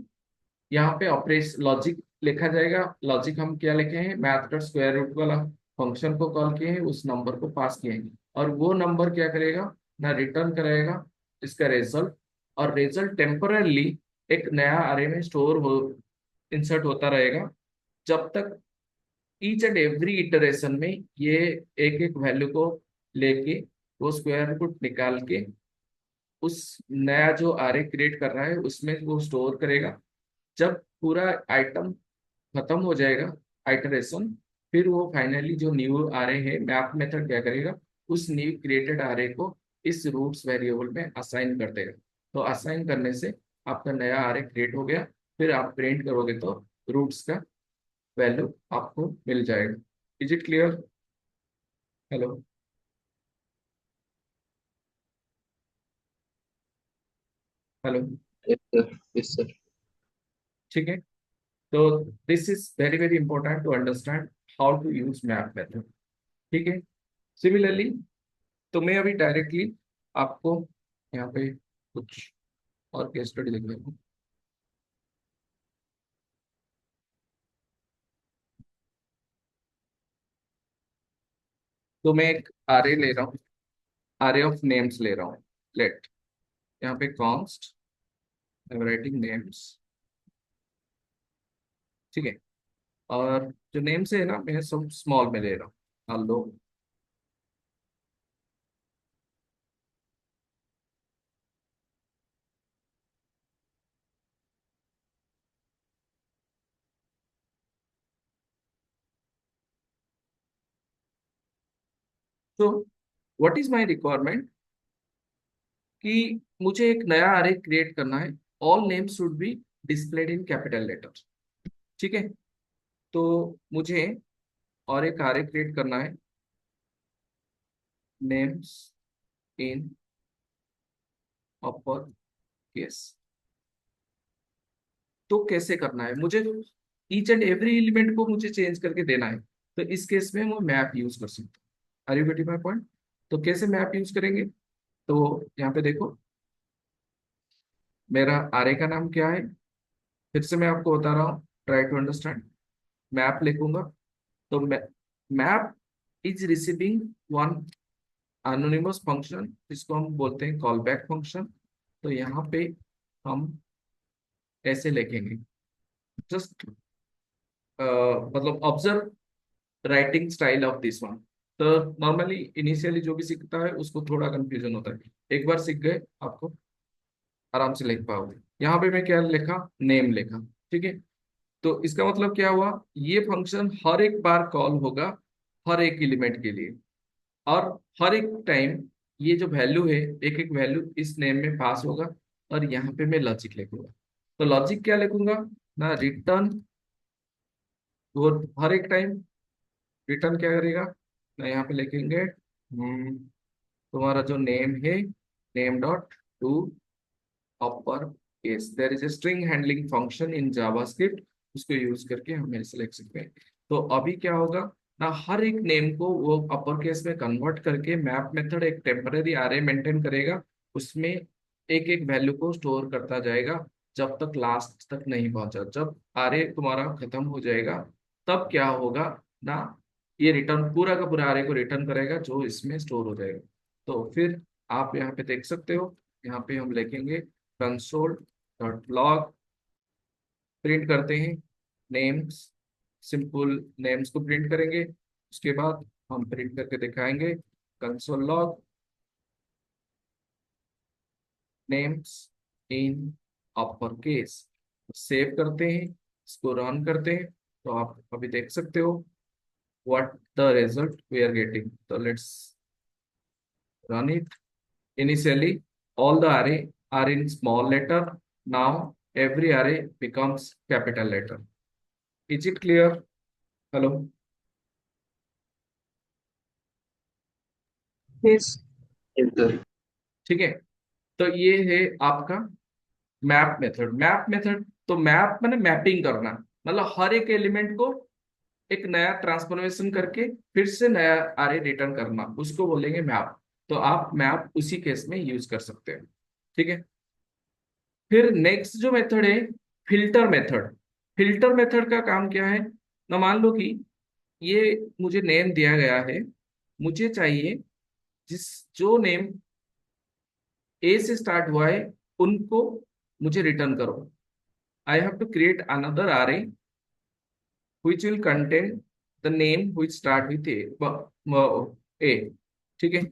यहाँ पे ऑपरेशन लॉजिक लिखा जाएगा। लॉजिक हम क्या लिखे हैं, मैथ डॉट स्क्वायर रूट वाला फंक्शन को कॉल किए हैं, उस नंबर को पास किए हैं, और वो नंबर क्या करेगा ना, रिटर्न करेगा इसका रिजल्ट। और रिजल्ट टेम्परली एक नया अरे में स्टोर हो, इंसर्ट होता रहेगा, जब तक ईच एंड एवरी इटरेशन में ये एक एक वैल्यू को लेके वो स्क्वायर रूट निकाल के उस नया जो आरे क्रिएट कर रहा है उसमें वो स्टोर करेगा। जब पूरा आइटम खत्म हो जाएगा आइटरेशन, फिर वो फाइनली जो न्यू आरे है, मैप मेथड क्या करेगा, उस न्यू क्रिएटेड आरे को इस रूट्स वेरिएबल में असाइन कर देगा। तो असाइन करने से आपका नया आरे क्रिएट हो गया, फिर आप प्रिंट करोगे तो रूट्स का वैल्यू आपको मिल जाएगा। Is it clear? Hello, hello, Yes, sir. Yes, sir. ठीक है। तो this is very very important to understand how to use map method, ठीक है। सिमिलरली, तो मैं अभी डायरेक्टली आपको यहाँ पे कुछ और केस स्टडी लिख रहा हूँ। तो मैं एक आरे ले रहा हूँ, आरे ऑफ नेम्स ले रहा हूँ। लेट, यहाँ पे const I am writing names, ठीक है। और जो नेम्स है ना, मैं सब स्मॉल में ले रहा हूँ। हेलो, तो व्हाट इज माय रिक्वायरमेंट, कि मुझे एक नया अरे क्रिएट करना है, all names should be displayed in capital letter, ठीक है। तो मुझे और एक आरे क्रिएट करना है, नेम्स इन अपर केस। तो कैसे करना है मुझे, ईच एंड एवरी एलिमेंट को मुझे चेंज करके देना है, तो इस केस में मैं मैप यूज कर सकता हूँ। Are you getting my point? तो कैसे मैप यूज करेंगे, तो यहाँ पे देखो, मेरा आरे का नाम क्या है, फिर से मैं आपको बता रहा हूँ, ट्राई टू अंडरस्टैंड। मैप लिखूंगा, तो map is receiving one anonymous function, जिसको हम बोलते हैं कॉल बैक फंक्शन। तो यहाँ पे हम ऐसे लिखेंगे, जस्ट मतलब observe writing style of this one. तो नॉर्मली इनिशियली जो भी सीखता है उसको थोड़ा कंफ्यूजन होता है, एक बार सीख गए आपको आराम से लिख पाओगे। यहाँ पे मैं क्या लिखा, नेम लिखा, ठीक है। तो इसका मतलब क्या हुआ, ये फंक्शन हर एक बार कॉल होगा हर एक एलिमेंट के लिए, और हर एक टाइम ये जो वैल्यू है, एक एक वैल्यू इस नेम में पास होगा, और यहाँ पे मैं लॉजिक लिखूंगा। तो लॉजिक क्या लिखूंगा ना, रिटर्न, वो हर एक टाइम रिटर्न क्या करेगा ना, यहाँ पे लिखेंगे तुम्हारा जो नेम है, name dot to upper case, there is a string handling function in JavaScript, उसको यूज करके हम ऐसे लिख सकते हैं। तो अभी क्या होगा ना, हर एक नेम को वो अपर केस में कन्वर्ट करके मैप मेथड एक टेम्पररी आरे मेंटेन करेगा, उसमें एक एक वैल्यू को स्टोर करता जाएगा जब तक लास्ट तक नहीं पहुंचा। जब आरे तुम्हारा खत्म हो जाएगा, तब क्या होगा ना, ये रिटर्न पूरा का पूरा आरे को रिटर्न करेगा जो इसमें स्टोर हो जाएगा। तो फिर आप यहाँ पे देख सकते हो, यहाँ पे हम लिखेंगे कंसोल डॉट लॉग, प्रिंट करते हैं नेम्स, सिंपल नेम्स को प्रिंट करेंगे। उसके बाद हम प्रिंट करके दिखाएंगे console log names in upper case. Save करते हैं, इसको रन करते हैं, तो आप अभी देख सकते हो what the result we are getting. तो let's run it. Initially, all the array are in small letter. Now, every array becomes capital letter. Is it clear? Hello? Yes. Yes, sir. ठीक है। तो ये है आपका मैप मेथड। मैप मेथड तो मैप मैंने मैपिंग करना, मतलब हर एक एलिमेंट को एक नया ट्रांसफॉर्मेशन करके फिर से नया आरे रिटर्न करना, उसको बोलेंगे मैप। तो आप मैप उसी केस में यूज कर सकते हैं, ठीक है। फिर नेक्स्ट जो मेथड है, फिल्टर मेथड। फिल्टर मेथड का काम क्या है ना, मान लो कि ये मुझे नेम दिया गया है, मुझे चाहिए जिस जो नेम ए से स्टार्ट हुआ है उनको मुझे रिटर्न करो। I have to create another array which will contain the name which start with A, ठीक है।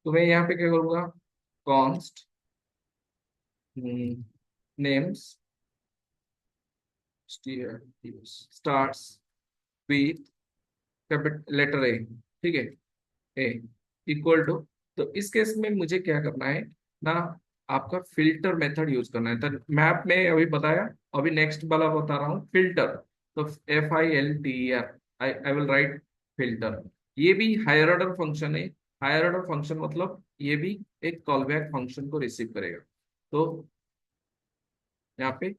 तो मैं यहाँ पे क्या करूँगा, const names starts with capital letter A, ठीक है, ए इक्वल टू। तो इस केस में मुझे क्या करना है ना, आपका फिल्टर मेथड यूज करना है। तो मैप में अभी बताया, अभी नेक्स्ट वाला बता रहा हूँ, फिल्टर। तो FILTER, I will write filter. ये भी हायर ऑर्डर फंक्शन है। हायर ऑर्डर फंक्शन मतलब ये भी एक कॉल बैक फंक्शन को रिसीव करेगा। तो यहाँ पे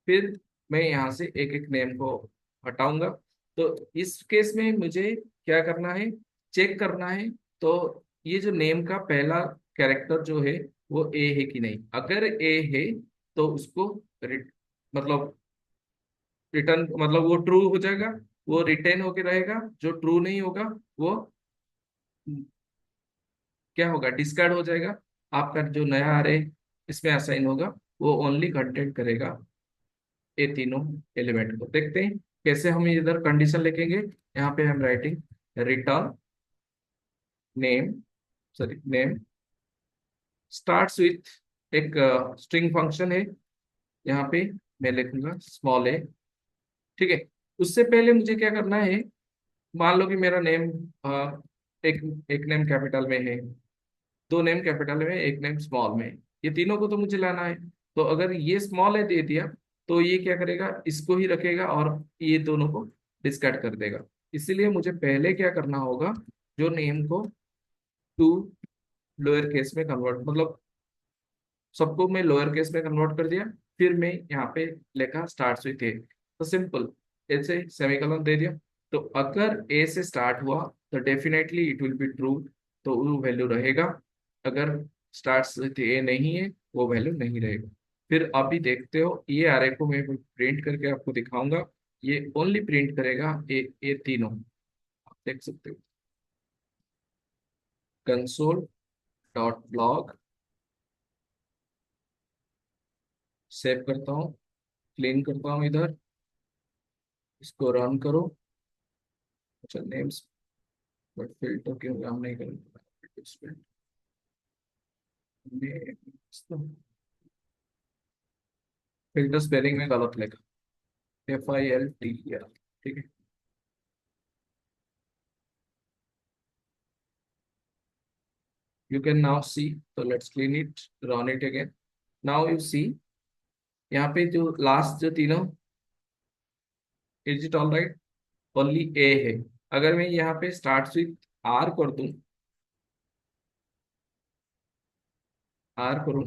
फिर मैं यहाँ से एक एक नेम को हटाऊंगा। तो इस केस में मुझे क्या करना है, चेक करना है। तो ये जो नेम का पहला कैरेक्टर जो है वो ए है कि नहीं, अगर ए है तो उसको मतलब रिटर्न, मतलब वो ट्रू हो जाएगा, वो रिटेन होके रहेगा। जो ट्रू नहीं होगा वो क्या होगा, डिस्कार्ड हो जाएगा। आपका जो नया अरे इसमें असाइन होगा वो ओनली कंटेंट करेगा ये तीनों एलिमेंट को। देखते हैं कैसे हम इधर कंडीशन लिखेंगे। यहाँ पे हम writing return name, sorry name starts with एक स्ट्रिंग फंक्शन है, यहाँ पे मैं लिखूंगा स्मॉल ए, ठीक है। उससे पहले मुझे क्या करना है, मान लो कि मेरा नेम एक एक नेम कैपिटल में है, दो नेम कैपिटल में, एक नेम स्मॉल में, ये तीनों को तो मुझे लाना है। तो अगर ये स्मॉल है दे दिया, तो ये क्या करेगा, इसको ही रखेगा और ये दोनों को डिस्कार्ड कर देगा। इसीलिए मुझे पहले क्या करना होगा, जो नेम को टू लोअर केस में कन्वर्ट, मतलब सबको मैं लोअर केस में कन्वर्ट कर दिया, फिर मैं यहाँ पे लिखा स्टार्ट्स विथ ए, तो सिंपल ऐसे सेमीकोलन दे दिया। तो अगर ए से स्टार्ट हुआ तो definitely it will be true, तो वो वैल्यू रहेगा। अगर स्टार्ट्स विथ ए नहीं है, वो वैल्यू नहीं रहेगा। फिर अभी देखते हो, ये आरे को मैं प्रिंट करके आपको दिखाऊंगा। ये ओनली प्रिंट करेगा ये तीनों, आप देख सकते हो। कंसोल डॉट लॉग, सेव करता हूँ, क्लीन करता हूँ इधर, इसको रन करो। अच्छा नेम्स, बट फिल्टर क्यों काम नहीं करेंगे, फिल्टर स्पेलिंग में गलत लिखा, FILTER, ठीक है। यू कैन नाउ सी, तो let's clean it, run it again. Now you see, यहाँ पे जो लास्ट जो तीनों, is it all right, only a है। अगर मैं यहाँ पे स्टार्ट विथ आर कर दूं, आर करूं,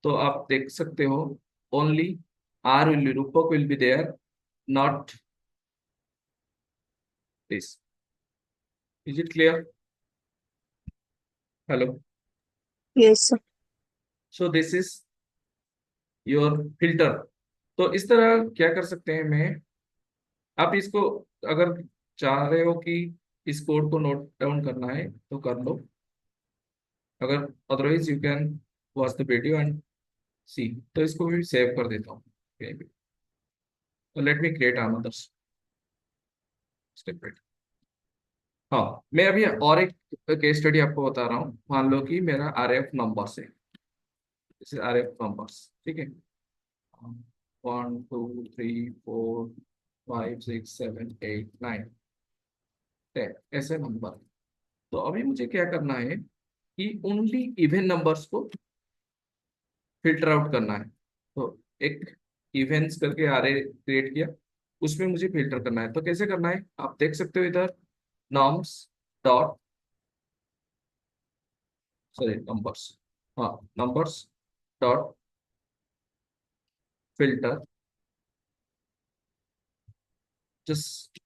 तो आप देख सकते हो only R will be, Rupak will be there, not this. Is it clear? Hello? Yes, sir. So this is your filter. तो इस तरह क्या कर सकते हैं मैं, आप इसको अगर चाह रहे हो कि इस कोड को नोट डाउन करना है तो कर लो, अगर otherwise you can watch the video and see. तो इसको भी सेव कर देता हूँ कहीं भी। तो let me create another step. हाँ, मैं अभी और एक केस स्टडी आपको बता रहा हूँ। मान लो कि मेरा RF नंबर्स है, जैसे RF नंबर्स, ठीक है, 1 2 3 4 5 6 7 8 9 10, ऐसे नंबर। तो अभी मुझे क्या करना है कि ओनली इवन नंबर्स को फिल्टर आउट करना है। तो एक इवेंट्स करके आरे क्रिएट किया, उसमें मुझे फिल्टर करना है। तो कैसे करना है आप देख सकते हो इधर, नॉर्म्स डॉट, सॉरी नंबर्स, हाँ numbers dot filter, just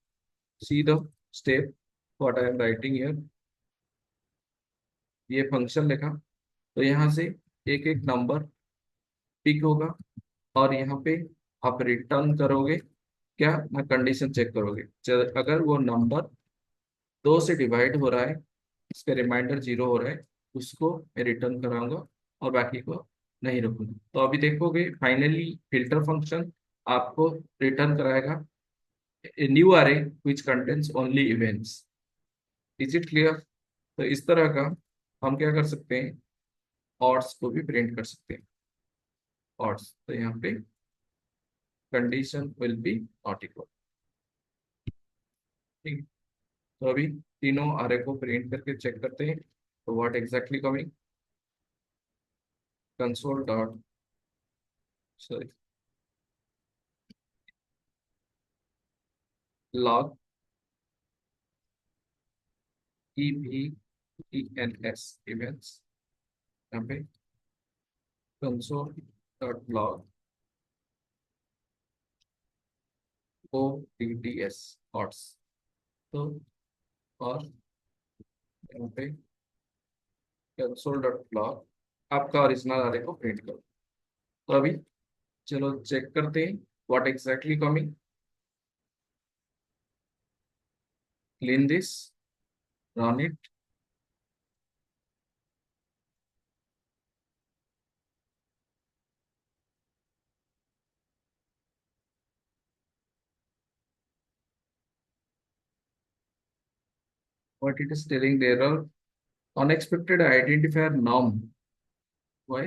see the step what I am writing here। ये फंक्शन लिखा, तो यहाँ से एक एक नंबर पिक होगा, और यहाँ पे आप रिटर्न करोगे क्या ना, कंडीशन चेक करोगे। अगर वो नंबर 2 से डिवाइड हो रहा है, इसका रिमाइंडर 0 हो रहा है, उसको मैं रिटर्न कराऊंगा और बाकी को नहीं रखूंगा। तो अभी देखोगे फाइनली फिल्टर फंक्शन आपको रिटर्न कराएगा a new array which contains only events। Is it clear? तो इस तरह का हम क्या कर सकते हैं, ऑड्स को भी प्रिंट कर सकते हैं। ऑड्स, तो यहाँ पे condition will be not equal, ठीक है। तो अभी तीनों अरे को प्रिंट करके चेक करते हैं, तो what exactly coming, console dot, sorry, log EVENS events, यहाँ पे console dot log ODDS, odds. तो और यहाँ पे कंसोल डॉट लॉग आपका ओरिजिनल अरे को प्रिंट करो। तो अभी चलो चेक करते हैं what exactly coming, clean this, run it. What it is telling, the error, unexpected identifier num, why?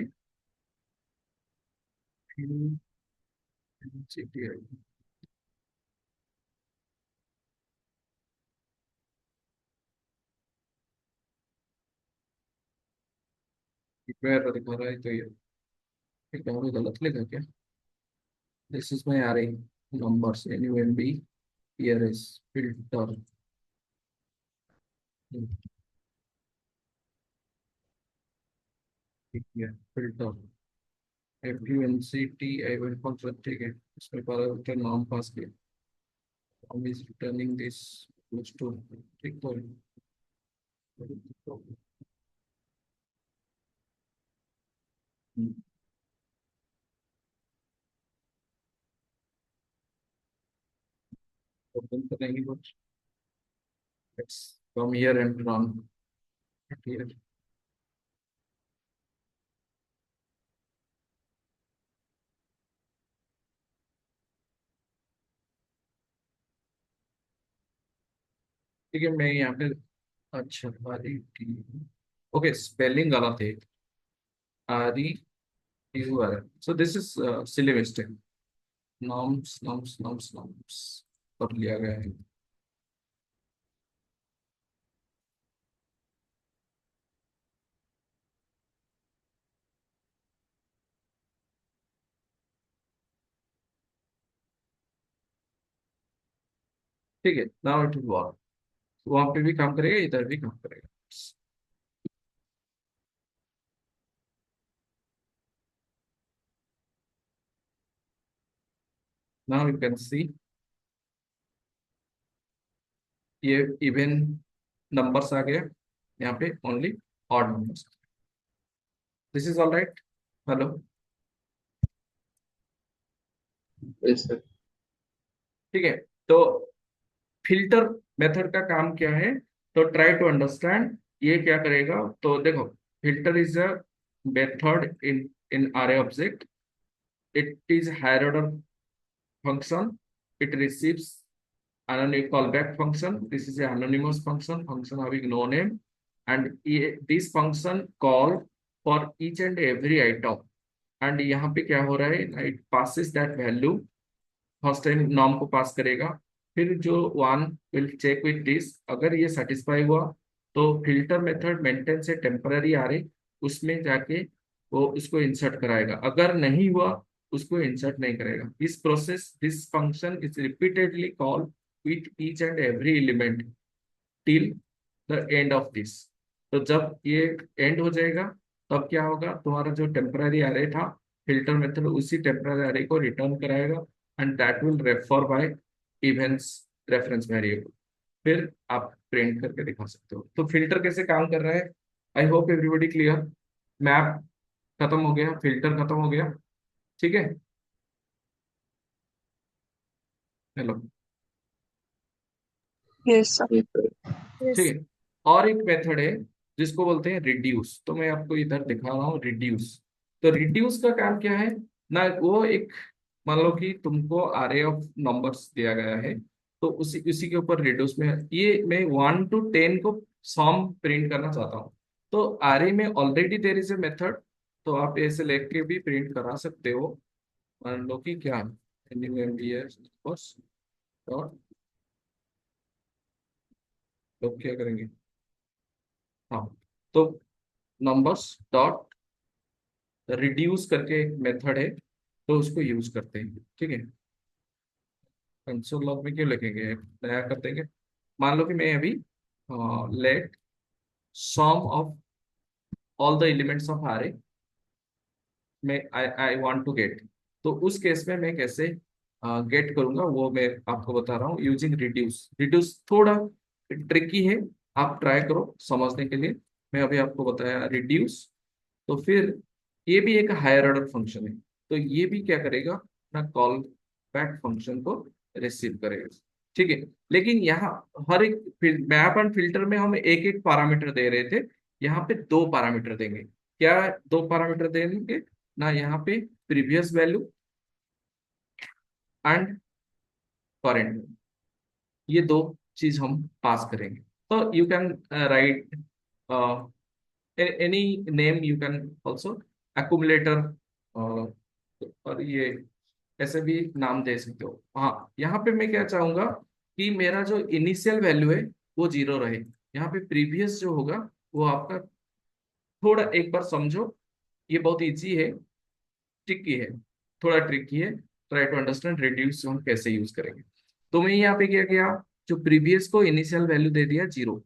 GTI, इसमें error दिखा रहा है, तो ये क्या गलत लिखा क्या? This is my array numbers NUMB here is filter. here filter FUNCT event function, ठीक है, इसमें पैरामीटर नाम पास किया, हम इस रिटर्निंग दिस टू, ठीक तो ओपन करेंगे कुछ, let's come here and run it here. ठीक है, मैं यहाँ पे, अच्छा आरी टी, ओके स्पेलिंग गलत है, are you are, so this is silly mistake, norms कर लिया गया है। ठीक है, नाउ इट विल वर्क, वहां पे भी काम करेगा, इधर भी काम करेगा। नाउ यू कैन सी ये इवन नंबर्स आ गया, यहाँ पे only odd numbers, this is all right. Hello, yes sir. ठीक है, तो फिल्टर मेथड का काम क्या है, तो ट्राई टू अंडरस्टैंड ये क्या करेगा। तो देखो, filter is a method in in array object, it is higher order function, it receives anonymous callback function, this is a anonymous function having no name, and this function call for each and every item, and यहाँ पे क्या हो रहा है, it passes that value, first time norm को पास करेगा, फिर जो one will check with this, अगर ये सेटिस्फाई हुआ तो फिल्टर मेथड मेंटेन से टेम्पररी आ रही, उसमें जाके वो उसको इंसर्ट कराएगा, अगर नहीं हुआ उसको इंसर्ट नहीं करेगा। इस process, this function is repeatedly call with each and every element till the end of this. तो जब ये एंड हो जाएगा तब क्या होगा, तुम्हारा जो टेम्पररी अरे था, फिल्टर मेथड उसी टेम्पररी अरे को रिटर्न कराएगा, and that will refer by events reference variable, फिर आप प्रिंट करके दिखा सकते हो। तो फिल्टर कैसे काम कर रहा है, आई होप एवरीबॉडी क्लियर। मैप खत्म हो गया, फिल्टर खत्म हो गया, ठीक है। Hello, Yes, sir. Yes sir. ठीक Yes. है। और एक मेथड है जिसको बोलते हैं रिड्यूस, तो मैं आपको इधर दिखा रहा हूँ रिड्यूस। तो रिड्यूस का काम क्या है ना, वो एक, मान लो कि तुमको अरे ऑफ नंबर्स दिया गया है, तो उसी उसी के ऊपर रिड्यूस में ये मैं 1 to 10 को सम प्रिंट करना चाहता हूँ, तो अरे में already there is a method, तो आप ऐसे लेके के भी प्रिंट करा सकते हो। मान लो कि क्या, डॉट, तो क्या करेंगे, हाँ, तो नंबर्स डॉट रिड्यूस करके एक मेथड है, तो उसको यूज करते हैं, ठीक है। कंसोल लॉग में क्यों लिखेंगे, नया कर देंगे। मान लो कि मैं अभी let sum of all the elements of array, मैं I I want to get, तो उस केस में मैं कैसे गेट करूंगा वो मैं आपको बता रहा हूँ यूजिंग रिड्यूस। रिड्यूस थोड़ा ट्रिकी है, आप ट्राई करो समझने के लिए। मैं अभी आपको बताया रिड्यूस, तो फिर ये भी एक हायर ऑर्डर फंक्शन है, तो ये भी क्या करेगा ना, कॉल बैक फंक्शन को रिसीव करेगा, ठीक है। लेकिन यहाँ हर एक मैप एंड फिल्टर में हम एक एक पैरामीटर दे रहे थे, यहाँ पे दो पैरामीटर देंगे। क्या दो पैरामीटर देंगे ना, यहाँ पे प्रीवियस वैल्यू एंड करेंट, ये दो चीज हम पास करेंगे। तो you can write any name, you can also accumulator, और ये ऐसे भी नाम दे सकते हो। हाँ, यहाँ पे मैं क्या चाहूंगा कि मेरा जो इनिशियल वैल्यू है वो 0 रहे, यहाँ पे प्रीवियस जो होगा वो आपका, थोड़ा एक बार समझो, ये बहुत इजी है, ट्रिकी है, थोड़ा ट्रिकी है, ट्राई टू अंडरस्टैंड रिड्यूस हम कैसे यूज करेंगे। तो मैं यहाँ पे क्या किया, जो प्रीवियस को इनिशियल वैल्यू दे दिया 0।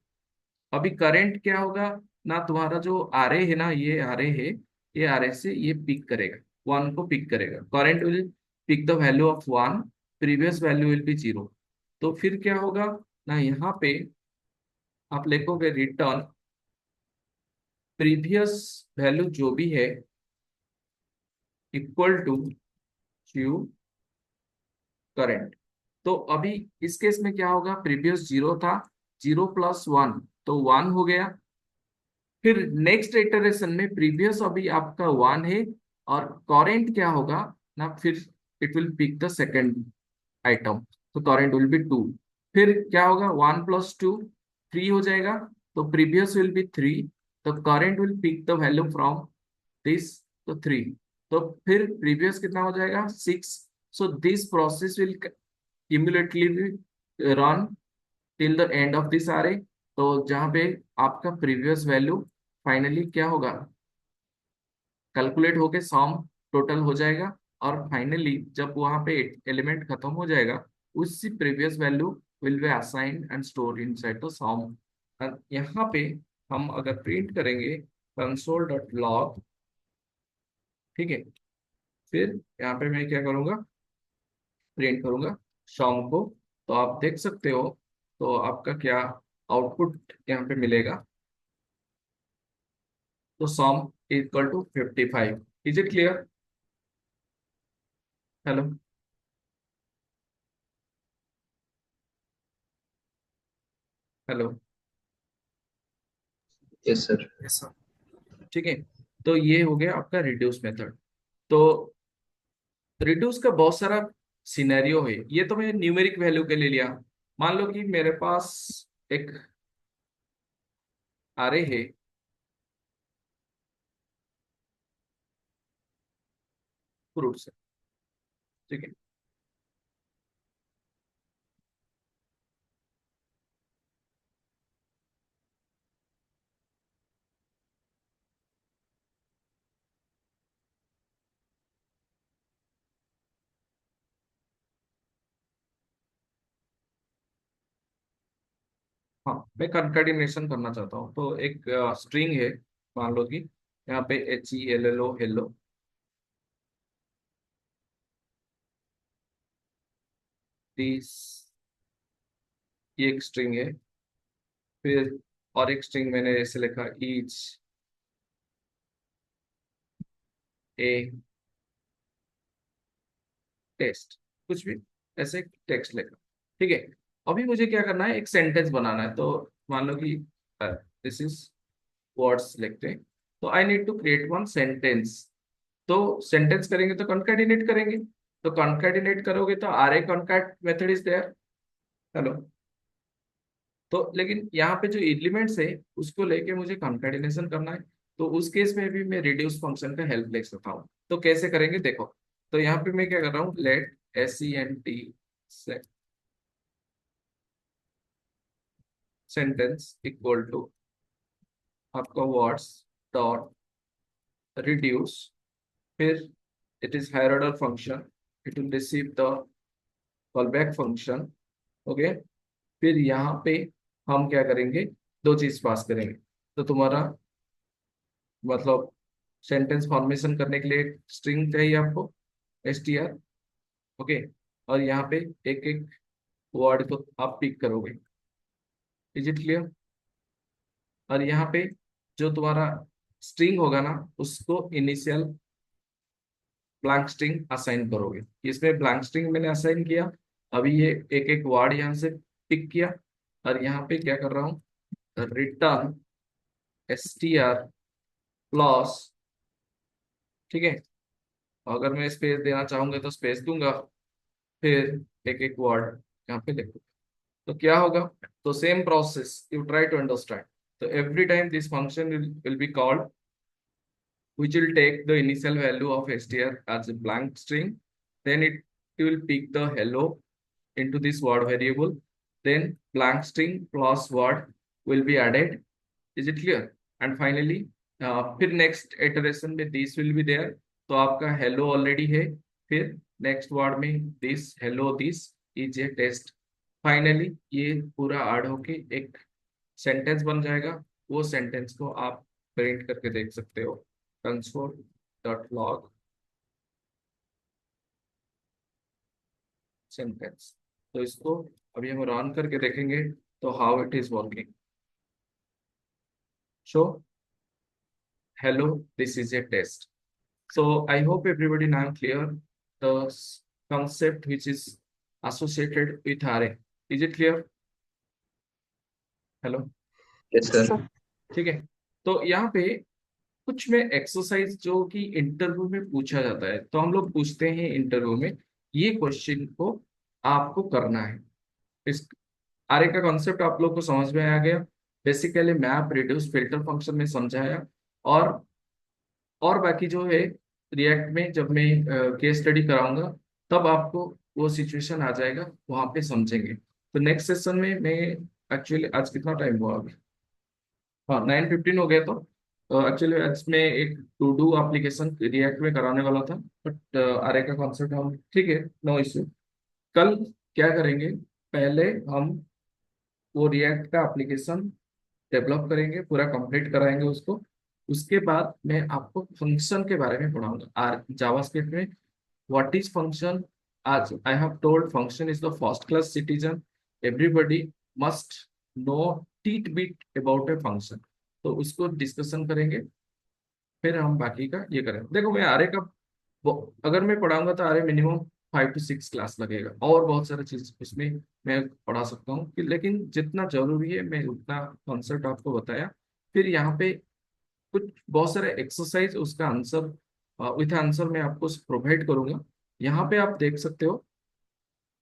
अभी करंट क्या होगा ना, तुम्हारा जो आरए है ना, ये आरए है, ये आरए से ये पिक करेगा, 1 को पिक करेगा, current will pick the value of 1, previous value will be 0। तो फिर क्या होगा ना, यहाँ पे आप लिखोगे रिटर्न प्रीवियस वैल्यू जो भी है इक्वल टू क्यू करंट। तो अभी इस केस में क्या होगा, प्रीवियस 0 था, 0 प्लस 1 तो 1 हो गया। फिर नेक्स्ट इटरेशन में प्रीवियस अभी आपका 1 है, और करंट क्या होगा ना, फिर it will pick the second item, तो करंट विल बी 2। फिर क्या होगा, 1 प्लस 2 3 हो जाएगा, तो प्रीवियस विल बी 3, तो current will pick the value from this, तो 3। तो फिर प्रीवियस कितना हो जाएगा 6। So this process will cumulatively run till the end of this array। तो जहां पे आपका प्रीवियस वैल्यू फाइनली क्या होगा, कैलकुलेट होके सम टोटल हो जाएगा, और फाइनली जब वहां पे एलिमेंट खत्म हो जाएगा, उसी previous value will be assigned and store inside the sum. यहाँ पे हम अगर प्रिंट करेंगे console.log, ठीक है, फिर यहाँ पे मैं क्या करूंगा, प्रिंट करूंगा सम को, तो आप देख सकते हो, तो आपका क्या आउटपुट यहाँ पे मिलेगा, तो sum equal to 55। Is it clear? Hello, hello. Yes sir. yes sir। ठीक है, तो ये हो गया आपका रिड्यूस मेथड। तो रिड्यूस का बहुत सारा सिनेरियो है, ये तो मैं न्यूमेरिक वैल्यू के लिए लिया। मान लो कि मेरे पास एक आरे है, फ्रूट्स है, ठीक है, हाँ मैं कंकैटिनेशन करना चाहता हूँ, तो एक स्ट्रिंग है, मान लो कि यहाँ पे HELLO हेलो, दिस, ये एक स्ट्रिंग है। फिर और एक स्ट्रिंग मैंने ऐसे लिखा, ईच ए टेस्ट, कुछ भी ऐसे टेक्स्ट लिखा, ठीक है। अभी मुझे क्या करना है, एक सेंटेंस बनाना है, तो मान लो कि दिस इज वर्ड्स लिखते हैं, तो I need to create one sentence. तो सेंटेंस करेंगे तो कॉन्कैटिनेट करेंगे, तो कॉन्कैटिनेट करोगे तो array concat method is there. Hello, तो लेकिन यहाँ पे जो एलिमेंट्स है उसको लेके मुझे कॉन्कैटिनेशन करना है, तो उस केस में भी मैं रिड्यूस फंक्शन का हेल्प ले सकता हूँ। तो कैसे करेंगे देखो, तो यहाँ पे मैं क्या कर रहा हूँ, let SENT sentence equal to आपका वर्ड्स डॉट रिड्यूस, फिर it is higher order function, it will receive the callback function, okay. फिर यहाँ पे हम क्या करेंगे, दो चीज पास करेंगे, तो तुम्हारा मतलब सेंटेंस फॉर्मेशन करने के लिए स्ट्रिंग चाहिए आपको, STR, ओके। और यहाँ पे एक एक वर्ड को आप पिक करोगे। Is it clear? और यहाँ पे जो तुम्हारा स्ट्रिंग होगा ना, उसको इनिशियल ब्लैंक स्ट्रिंग असाइन करोगे। इसमें ब्लैंक स्ट्रिंग मैंने असाइन किया, अभी ये एक एक वर्ड यहाँ से पिक किया, और यहाँ पे क्या कर रहा हूँ, रिटर्न STR प्लस, ठीक है। अगर मैं स्पेस देना चाहूंगा तो स्पेस दूंगा, फिर एक एक वर्ड यहाँ पे लिखो, तो क्या होगा, तो same process you try to understand. तो every time this function will be called, which will take the initial value of str as a blank string, then it will pick the hello into this word variable, then blank string plus word will be added। is it clear? And finally फिर next iteration में this will be there, तो आपका hello already है, फिर next word में this hello this is a test. Finally ये पूरा ऐड होके एक सेंटेंस बन जाएगा। वो सेंटेंस को आप प्रिंट करके देख सकते हो, console.log सेंटेंस। तो इसको अभी हम रन करके देखेंगे तो how it is working. So hello, this is a test. So I hope everybody now clear the concept which is associated with array. Is it clear? Hello. Yes, Yes, sir. sir. ठीक है। तो यहाँ पे कुछ में एक्सरसाइज जो कि इंटरव्यू में पूछा जाता है, तो हम लोग पूछते हैं इंटरव्यू में ये क्वेश्चन को आपको करना है। इस आरे का कॉन्सेप्ट आप लोग को समझ में आ गया। Basically map reduce filter function में समझाया, और बाकी जो है रिएक्ट में जब मैं केस स्टडी कराऊंगा तब आपको वो सिचुएशन आ जाएगा, वहां पे समझेंगे। तो नेक्स्ट सेशन में मैं एक्चुअली आज कितना टाइम हुआ अभी, हाँ 9:15 हो गया। तो एक्चुअली आज मैं एक टू डू एप्लीकेशन रिएक्ट में कराने वाला था, बट आरे का कॉन्सेप्ट हम ठीक है, नो इश्यू। कल क्या करेंगे, पहले हम वो रिएक्ट का एप्लीकेशन डेवलप करेंगे, पूरा कंप्लीट कराएंगे उसको। उसके बाद मैं आपको फंक्शन के बारे में पढ़ाऊंगा। आर जावास्क्रिप्ट में व्हाट इज फंक्शन, आज I have told function is the first class citizen, everybody must know tit bit about a function. तो उसको डिस्कशन करेंगे, फिर हम बाकी का ये करेंगे। देखो मैं आरे का अगर मैं पढ़ाऊंगा तो आरे मिनिमम 5 to 6 क्लास लगेगा, और बहुत सारी चीज उसमें मैं पढ़ा सकता हूँ लेकिन जितना जरूरी है मैं उतना कॉन्सेप्ट आपको बताया। फिर यहाँ पे कुछ बहुत सारे एक्सरसाइज, उसका आंसर विथ आंसर मैं आपको प्रोवाइड करूंगा। यहाँ पे आप देख सकते हो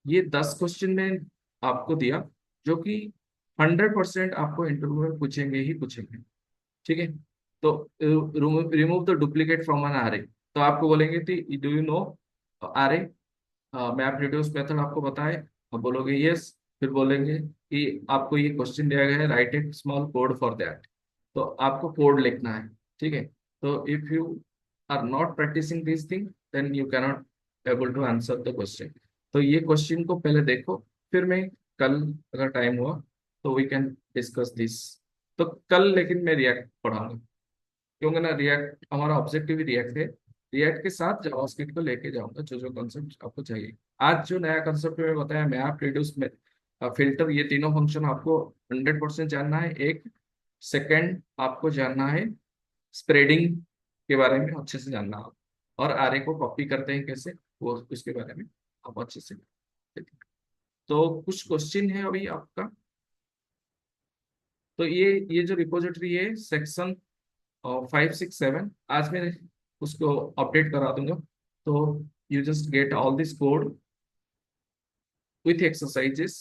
ये 10 क्वेश्चन में आपको दिया, जो कि 100% आपको इंटरव्यू में पूछेंगे ही पूछेंगे। ठीक है। तो remove the duplicate from an array. तो आपको बोलेंगे कि do you know array, map reduce method आपको बताए, आप बोलोगे यस। फिर बोलेंगे कि आपको ये क्वेश्चन दिया गया है, write a small code for that. तो आपको कोड लिखना है। ठीक है। तो if you are not practicing this thing then you cannot able to answer the question. तो ये क्वेश्चन को पहले देखो, फिर मैं कल अगर टाइम हुआ तो वी कैन डिस्कस दिस। तो कल लेकिन मैं रिएक्ट पढ़ाऊंगा, क्योंकि ना रिएक्ट हमारा ऑब्जेक्टिव ही रिएक्ट है। रिएक्ट के साथ जावास्क्रिप्ट को लेके जाऊंगा, जो जो कॉन्सेप्ट आपको चाहिए। आज जो नया कॉन्सेप्ट मैंने बताया, मैप रिड्यूस में फिल्टर, ये तीनों फंक्शन आपको 100% जानना है। एक सेकंड आपको जानना है स्प्रेडिंग के बारे में, अच्छे से जानना आप, और आरे को कॉपी करते हैं कैसे, वो उसके बारे में आप अच्छे से। तो कुछ क्वेश्चन है अभी आपका। तो ये जो रिपोजिटरी है सेक्शन 5, 6, 7, आज मैं उसको अपडेट करा दूंगा। तो you just get all this code with exercises.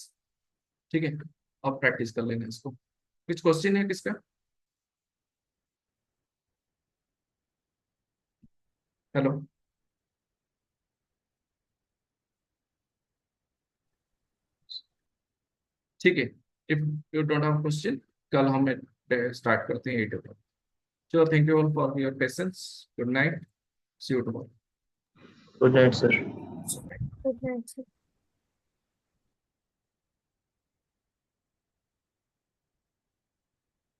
ठीक है। अब प्रैक्टिस कर लेना इसको। कुछ क्वेश्चन है किसका? हेलो। ठीक है। If you don't have question, कल हम स्टार्ट करते हैं 8 o'clock। चलो, thank you all for your patience. Good night, see you tomorrow. Good night, sir. Good night, sir.